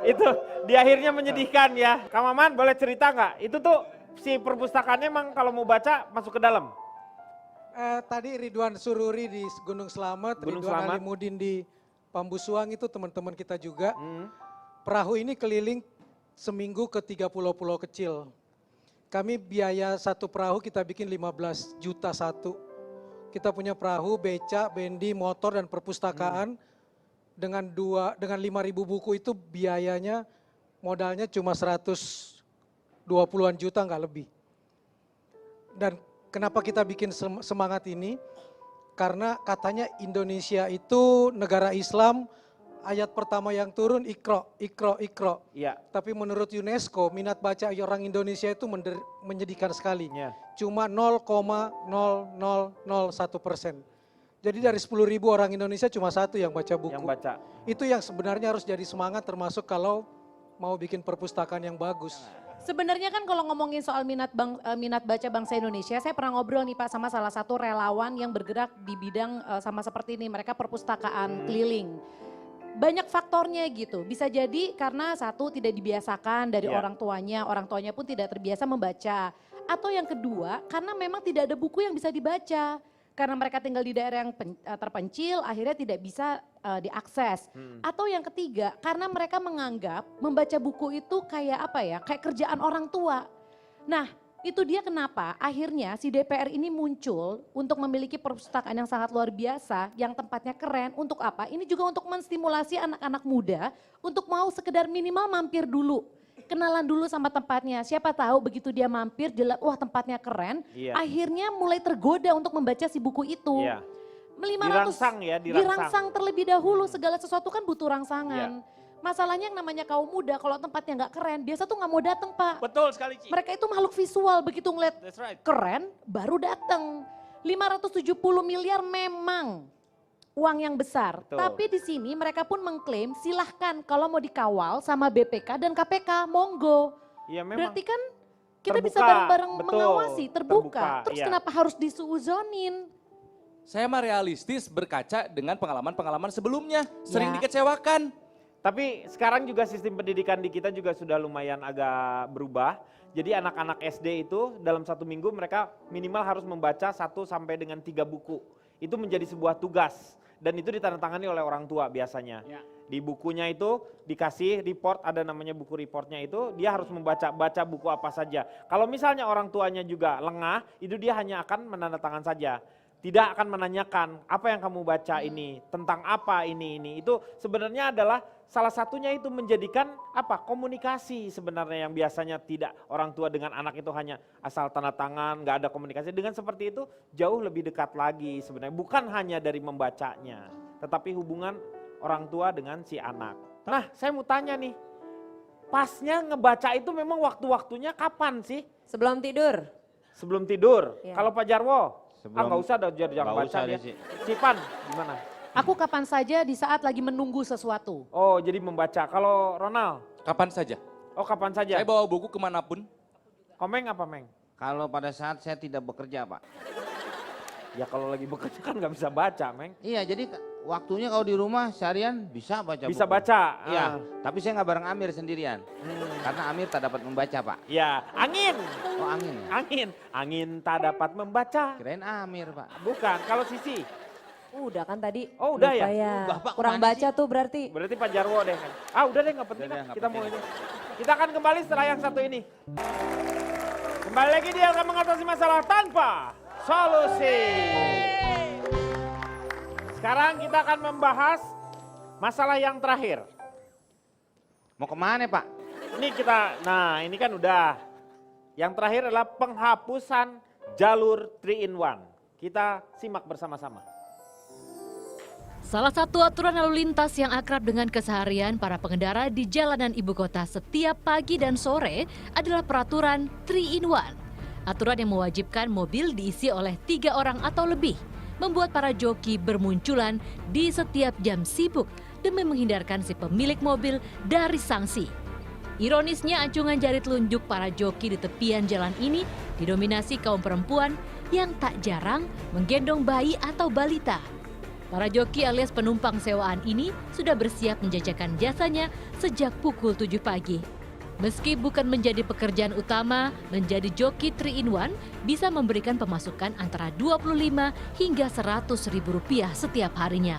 Itu di akhirnya menyedihkan ya. Kang Maman boleh cerita nggak? Itu tuh si perpustakaannya emang kalau mau baca masuk ke dalam? Tadi Ridwan Sururi di Gunung Slamet, Gunung Ridwan Slamet. Alimudin di Pambusuang itu teman-teman kita juga. Hmm. Perahu ini keliling seminggu ke 3 pulau-pulau kecil. Kami biaya satu perahu kita bikin 15 juta satu. Kita punya perahu, beca, bendi, motor dan perpustakaan. Dengan 5.000 buku itu biayanya modalnya cuma 120-an juta nggak lebih. Dan kenapa kita bikin semangat ini? Karena katanya Indonesia itu negara Islam, ayat pertama yang turun ikro. Iya. Tapi menurut UNESCO minat baca orang Indonesia itu menyedihkan sekali. Iya. Cuma 0,0001%. Jadi dari 10.000 orang Indonesia cuma satu yang baca buku. Yang baca. Itu yang sebenarnya harus jadi semangat termasuk kalau mau bikin perpustakaan yang bagus. Sebenarnya kan kalau ngomongin soal minat baca bangsa Indonesia, saya pernah ngobrol nih Pak sama salah satu relawan yang bergerak di bidang sama seperti ini, mereka perpustakaan keliling. Banyak faktornya gitu, bisa jadi karena satu tidak dibiasakan dari Iya. orang tuanya pun tidak terbiasa membaca. Atau yang kedua, karena memang tidak ada buku yang bisa dibaca. Karena mereka tinggal di daerah yang terpencil, akhirnya tidak bisa diakses. Atau yang ketiga, karena mereka menganggap membaca buku itu kayak apa ya, kayak kerjaan orang tua. Nah, itu dia kenapa akhirnya si DPR ini muncul untuk memiliki perpustakaan yang sangat luar biasa, yang tempatnya keren. Untuk apa? Ini juga untuk menstimulasi anak-anak muda untuk mau sekedar minimal mampir dulu. Kenalan dulu sama tempatnya, siapa tahu begitu dia mampir, wah tempatnya keren, Iya. akhirnya mulai tergoda untuk membaca si buku itu. Iya. 500 Dirangsang ya, dirangsang terlebih dahulu, segala sesuatu kan butuh rangsangan. Iya. Masalahnya yang namanya kaum muda kalau tempatnya nggak keren, biasa tuh nggak mau datang Pak. Betul sekali Ci. Mereka itu makhluk visual, begitu ngeliat That's right. keren baru datang. 570 miliar memang uang yang besar. Betul. Tapi di sini mereka pun mengklaim silahkan kalau mau dikawal sama BPK dan KPK, monggo. Iya memang. Berarti kan kita bisa Terbuka, bareng-bareng betul, mengawasi, terbuka. terbuka, Terus iya. kenapa harus disuuzonin? Saya mah realistis berkaca dengan pengalaman-pengalaman sebelumnya. Sering Ya. dikecewakan. Tapi sekarang juga sistem pendidikan di kita juga sudah lumayan agak berubah. Jadi anak-anak SD itu dalam 1 minggu mereka minimal harus membaca 1 sampai dengan 3 buku. Itu menjadi sebuah tugas. Dan itu ditandatangani oleh orang tua biasanya. Ya. Di bukunya itu dikasih report, ada namanya buku reportnya itu, dia harus baca buku apa saja. Kalau misalnya orang tuanya juga lengah, itu dia hanya akan menandatangan saja. Tidak akan menanyakan apa yang kamu baca ini, tentang apa ini. Itu sebenarnya adalah salah satunya itu menjadikan komunikasi sebenarnya yang biasanya tidak orang tua dengan anak itu hanya asal tanda tangan, nggak ada komunikasi. Dengan seperti itu jauh lebih dekat lagi sebenarnya. Bukan hanya dari membacanya, tetapi hubungan orang tua dengan si anak. Nah saya mau tanya nih, pasnya ngebaca itu memang waktu-waktunya kapan sih? Sebelum tidur. Sebelum tidur. Iya. Kalau Pak Jarwo? Sebelum- Nggak usah, jangan Nggak baca usah dia. deh, Ci. Cipan gimana? Aku kapan saja di saat lagi menunggu sesuatu. Oh jadi membaca. Kalau Ronald? Kapan saja. Oh kapan saja? Saya bawa buku kemanapun. Komeng apa Meng? Kalau pada saat saya tidak bekerja Pak. Ya kalau lagi bekerja kan nggak bisa baca Meng. Iya jadi waktunya kalau di rumah seharian bisa baca Bisa buku. baca. Iya, tapi saya nggak bareng Amir sendirian. Karena Amir tak dapat membaca, Pak. Ya, angin. Oh, angin ya? Angin tak dapat membaca. Kirain Amir, Pak. Bukan, kalau Sisi. Udah kan tadi. Oh, udah Lupa ya? Bapak Kurang kemana baca tuh berarti. Berarti Pak Jarwo deh kan. Udah deh nggak penting Udah deh, lah. nggak Kita mau penting. ini. Kita akan kembali setelah yang satu ini. Kembali lagi dia akan mengatasi masalah tanpa solusi. Sekarang kita akan membahas masalah yang terakhir. Mau kemana, Pak? Ini kan udah. Yang terakhir adalah penghapusan jalur 3-in-1. Kita simak bersama-sama. Salah satu aturan lalu lintas yang akrab dengan keseharian para pengendara di jalanan ibu kota setiap pagi dan sore adalah peraturan 3-in-1. Aturan yang mewajibkan mobil diisi oleh 3 orang atau lebih, membuat para joki bermunculan di setiap jam sibuk demi menghindarkan si pemilik mobil dari sanksi. Ironisnya, acungan jari telunjuk para joki di tepian jalan ini didominasi kaum perempuan yang tak jarang menggendong bayi atau balita. Para joki alias penumpang sewaan ini sudah bersiap menjajakan jasanya sejak pukul 7 pagi. Meski bukan menjadi pekerjaan utama, menjadi joki 3-in-1 bisa memberikan pemasukan antara 25 hingga 100 ribu rupiah setiap harinya.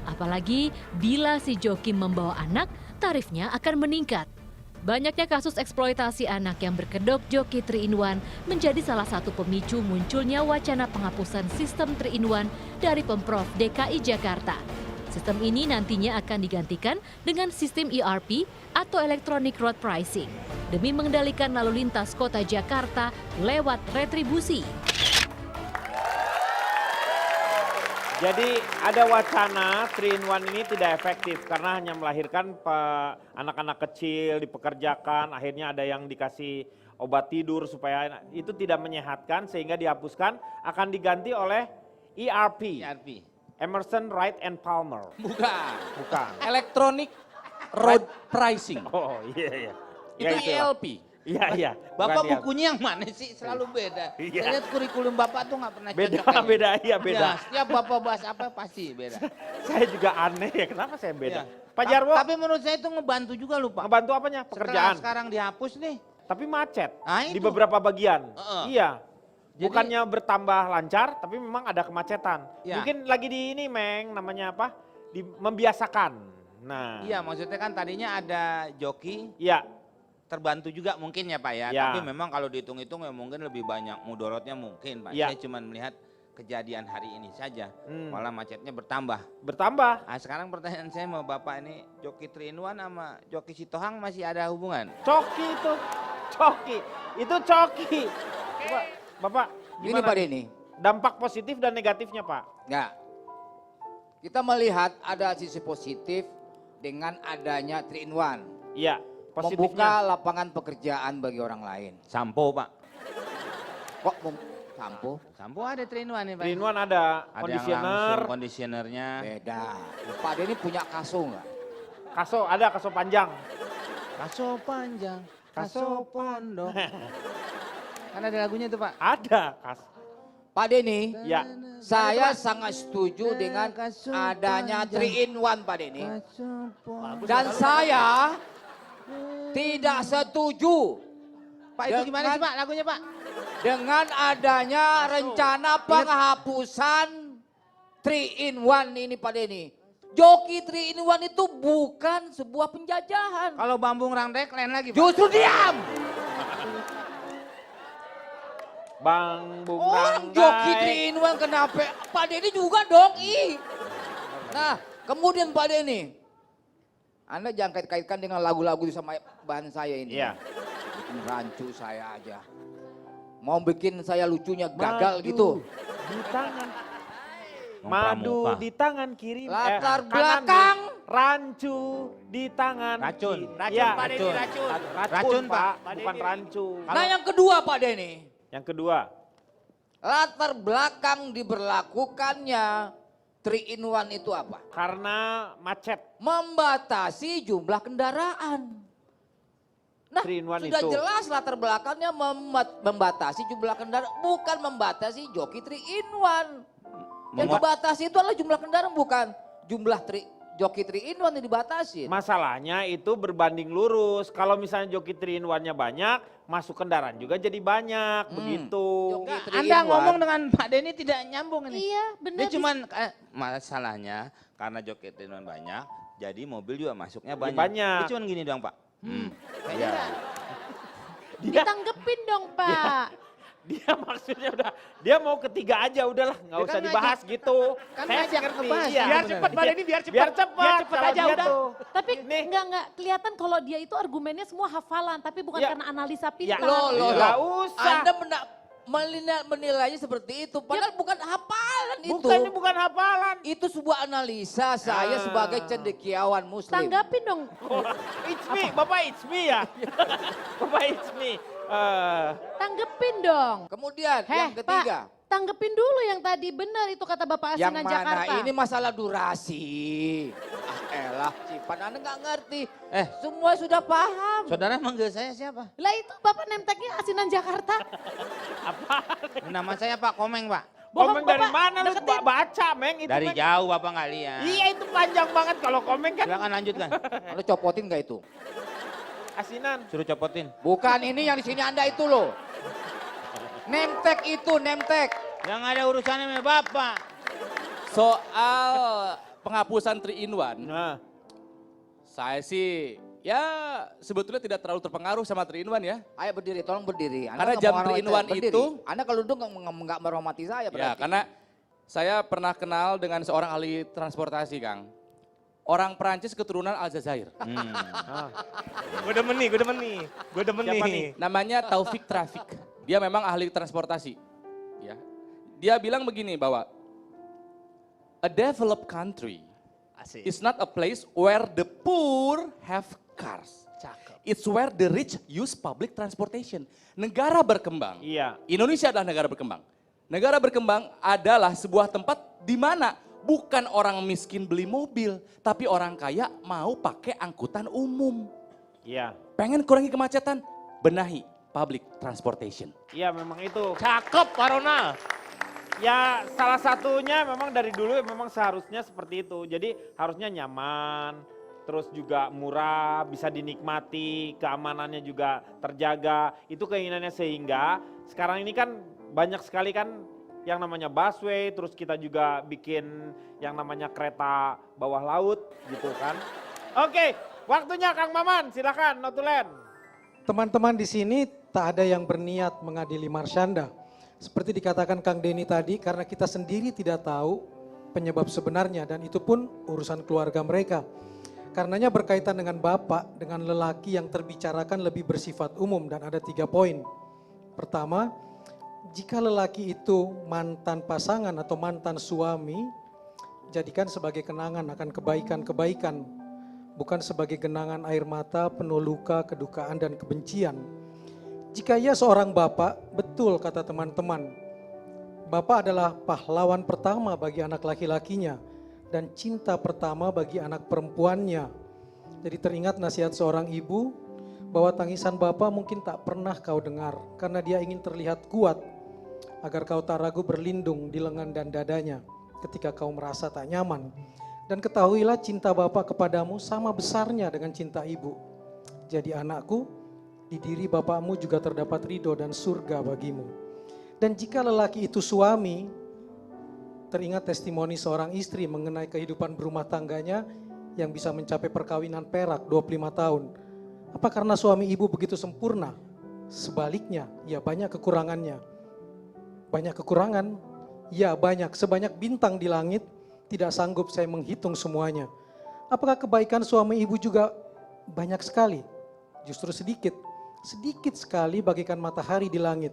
Apalagi bila si joki membawa anak, tarifnya akan meningkat. Banyaknya kasus eksploitasi anak yang berkedok joki 3-in-1 menjadi salah satu pemicu munculnya wacana penghapusan sistem 3-in-1 dari Pemprov DKI Jakarta. Sistem ini nantinya akan digantikan dengan sistem ERP atau Electronic Road Pricing demi mengendalikan lalu lintas kota Jakarta lewat retribusi. Jadi ada wacana 3-in-1 ini tidak efektif karena hanya melahirkan anak-anak kecil dipekerjakan, akhirnya ada yang dikasih obat tidur supaya itu tidak menyehatkan sehingga dihapuskan, akan diganti oleh ERP. Emerson, Wright and Palmer. Bukan. Electronic Road Pricing. Oh iya. Itu ELP. Iya. Bapak Bukan bukunya yang mana sih? Selalu beda. Iya. Saya lihat kurikulum Bapak tuh nggak pernah Beda, cocok. beda. Ya, setiap Bapak bahas apa pasti beda. Saya juga aneh ya, kenapa saya beda? Iya. Pak Jarwo, Tapi menurut saya itu ngebantu juga lupa. ngebantu apanya? Pekerjaan. Sekarang dihapus nih. Tapi macet Ah, di itu. beberapa bagian. Iya. Jadi- Bukannya bertambah lancar, tapi memang ada kemacetan. Ya. Mungkin lagi di ini, Meng, namanya apa? Membiasakan. Nah, Iya, maksudnya kan tadinya ada joki, iya. terbantu juga mungkin ya Pak ya. Ya. Tapi memang kalau dihitung-hitung ya mungkin lebih banyak mudorotnya mungkin Pak. Ya. Saya cuma melihat kejadian hari ini saja. Hmm. Malah macetnya bertambah. Bertambah. Nah, sekarang pertanyaan saya sama Bapak ini, joki 3-in-1 sama joki Sitohang masih ada hubungan? Coki itu. Coki. Itu coki. Coba, Bapak, Ini gimana? Pak Denny. Dampak positif dan negatifnya, Pak. Enggak. Kita melihat ada sisi positif dengan adanya 3-in-1. Iya, Membuka positifnya. lapangan pekerjaan bagi orang lain. Sampo Pak. Kok sampo? Sampo ada 3-in-1 nih Pak. 3-in-1 ada Ada conditioner, yang langsung conditionernya. Beda. Pak Denny punya kaso enggak? kaso, ada kaso panjang. Kaso panjang, kaso pondok. Kan ada lagunya tuh Pak. Ada kaso. Pak Denny, Ya. saya sangat setuju dengan adanya 3-in-1 Pak Denny. Dan saya tidak setuju Pak itu gimana sih Pak lagunya Pak? dengan adanya rencana penghapusan 3-in-1 ini Pak Denny. Joki 3-in-1 itu bukan sebuah penjajahan. Kalau Bambung Rangdek lain lagi Pak. Justru diam. Bang Bung Orang Ranggai. joki 3-in-1 kenapa? Pak Denny juga dong. Nah, kemudian Pak Denny, Anda jangan kait-kaitkan dengan lagu-lagu sama bahan saya ini. Iya. Bikin rancu saya aja. Mau bikin saya lucunya gagal gitu. Di tangan. Pramuka. Madu di tangan kiri. Latar kanan belakang. nih. Rancu di tangan. Racun. kiri. Racun, Ya, Pak Denny, racun. Racun, Pak. Pak Bukan Denny. rancu. Nah yang kedua Pak Denny, Yang kedua. latar belakang diberlakukannya 3-in-1 itu apa? Karena macet. Membatasi jumlah kendaraan. Nah, 3-in-1 sudah itu. jelas latar belakangnya membatasi jumlah kendaraan, bukan membatasi joki 3-in-1. Yang Menguat- dibatasi itu adalah jumlah kendaraan, bukan jumlah joki 3 in 1 dibatasin. Masalahnya itu berbanding lurus. Kalau misalnya joki 3 in 1-nya banyak, masuk kendaraan juga jadi banyak, begitu. Joki 3 in Anda 1. ngomong dengan Pak Denny tidak nyambung ini. Iya benar. Dia cuman masalahnya karena joki 3 in 1 banyak, jadi mobil juga masuknya banyak. Banyak. Dia cuman gini doang Pak. Iya. Ditanggepin dong Pak. Dia maksudnya udah, dia mau ketiga aja udahlah, nggak usah dibahas gitu. kan Saya ngajak ngerti, ngebahas. iya. Biar cepat Pak Denny, biar cepat. Biar cepat, Biar cepat kalau aja dia udah. tuh. Tapi Nih. nggak kelihatan kalau dia itu argumennya semua hafalan, tapi bukan Ya. karena analisa Ya, pintar. Loh, nggak usah. Anda menilainya seperti itu, padahal bukan hafalan itu. Bukan, ini bukan hafalan. Itu sebuah analisa saya sebagai cendekiawan muslim. Tanggapin dong. It's me, Bapak it's me ya. Bapak it's me. Tanggepin dong. Kemudian yang ketiga. Pak, tanggepin dulu yang tadi benar itu kata Bapak Yang Asinan mana Jakarta. ini masalah durasi. Elah, Cipan Anda nggak ngerti. Semua sudah paham. Saudara manggil saya siapa? Lah itu Bapak nemteknya Asinan Jakarta. Nama saya Pak Komeng Pak. Komen dari Bapak mana lu deketin. baca, Meng? Itu Dari Meng. jauh Bapak nggak lihat. Iya itu panjang banget kalau komen kan. Silakan lanjutkan. Anda copotin nggak itu? Asinan. Suruh copotin. Bukan ini yang di sini Anda itu loh. Nemtek itu, nemtek. Yang ada urusannya sama Bapak. Soal penghapusan 3 in 1, Nah, saya sih ya sebetulnya tidak terlalu terpengaruh sama 3 in 1 ya. Ayo berdiri, tolong berdiri. Karena nggak jam mau 3 in 1 berdiri. itu. Anda kalau duduk nggak menghormati saya Ya, berarti. karena saya pernah kenal dengan seorang ahli transportasi, Kang. Orang Perancis keturunan Aljazair. Gue demen nih. Siapa nih? Namanya Taufik Trafik. Dia memang ahli transportasi. Ya. Dia bilang begini bahwa a developed country Asik. is not a place where the poor have cars. Cakep. It's where the rich use public transportation. Negara berkembang. iya. Indonesia adalah negara berkembang. Negara berkembang adalah sebuah tempat di mana bukan orang miskin beli mobil, tapi orang kaya mau pakai angkutan umum. Iya. Pengen kurangi kemacetan, benahi public transportation. Iya memang itu. Cakep Pak Ronald. Ya salah satunya memang dari dulu memang seharusnya seperti itu. Jadi harusnya nyaman, terus juga murah, bisa dinikmati, keamanannya juga terjaga. Itu keinginannya sehingga sekarang ini kan banyak sekali kan yang namanya busway, terus kita juga bikin yang namanya kereta bawah laut gitu kan. Oke, waktunya Kang Maman, silakan notulen. Teman-teman di sini tak ada yang berniat mengadili Marsyanda. Seperti dikatakan Kang Denny tadi, karena kita sendiri tidak tahu penyebab sebenarnya dan itu pun urusan keluarga mereka. Karenanya berkaitan dengan bapak, dengan lelaki yang terbicarakan lebih bersifat umum dan ada 3 poin. Pertama, jika lelaki itu mantan pasangan atau mantan suami, jadikan sebagai kenangan akan kebaikan-kebaikan. Bukan sebagai genangan air mata penuh luka, kedukaan dan kebencian. Jika ia seorang bapak, betul kata teman-teman, bapak adalah pahlawan pertama bagi anak laki-lakinya dan cinta pertama bagi anak perempuannya. Jadi teringat nasihat seorang ibu bahwa tangisan bapak mungkin tak pernah kau dengar karena dia ingin terlihat kuat agar kau tak ragu berlindung di lengan dan dadanya ketika kau merasa tak nyaman. Dan ketahuilah cinta bapak kepadamu sama besarnya dengan cinta ibu. Jadi anakku, di diri bapakmu juga terdapat ridho dan surga bagimu. Dan jika lelaki itu suami, teringat testimoni seorang istri mengenai kehidupan berumah tangganya yang bisa mencapai perkawinan perak 25 tahun. Apa karena suami ibu begitu sempurna? Sebaliknya, ya banyak kekurangannya. Banyak kekurangan? Ya banyak, sebanyak bintang di langit, tidak sanggup saya menghitung semuanya. Apakah kebaikan suami ibu juga banyak sekali? Justru sedikit. Sedikit sekali bagaikan matahari di langit.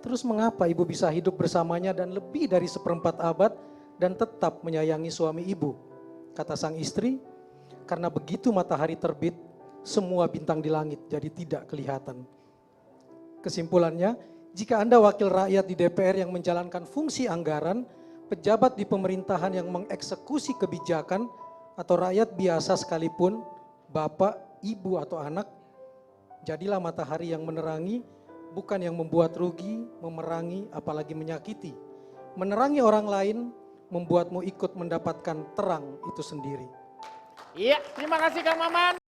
Terus mengapa ibu bisa hidup bersamanya dan lebih dari 1/4 abad dan tetap menyayangi suami ibu? Kata sang istri, karena begitu matahari terbit, semua bintang di langit jadi tidak kelihatan. Kesimpulannya, jika Anda wakil rakyat di DPR yang menjalankan fungsi anggaran, pejabat di pemerintahan yang mengeksekusi kebijakan, atau rakyat biasa sekalipun, bapak, ibu atau anak, jadilah matahari yang menerangi, bukan yang membuat rugi, memerangi, apalagi menyakiti. Menerangi orang lain membuatmu ikut mendapatkan terang itu sendiri. Iya, terima kasih Kang Maman.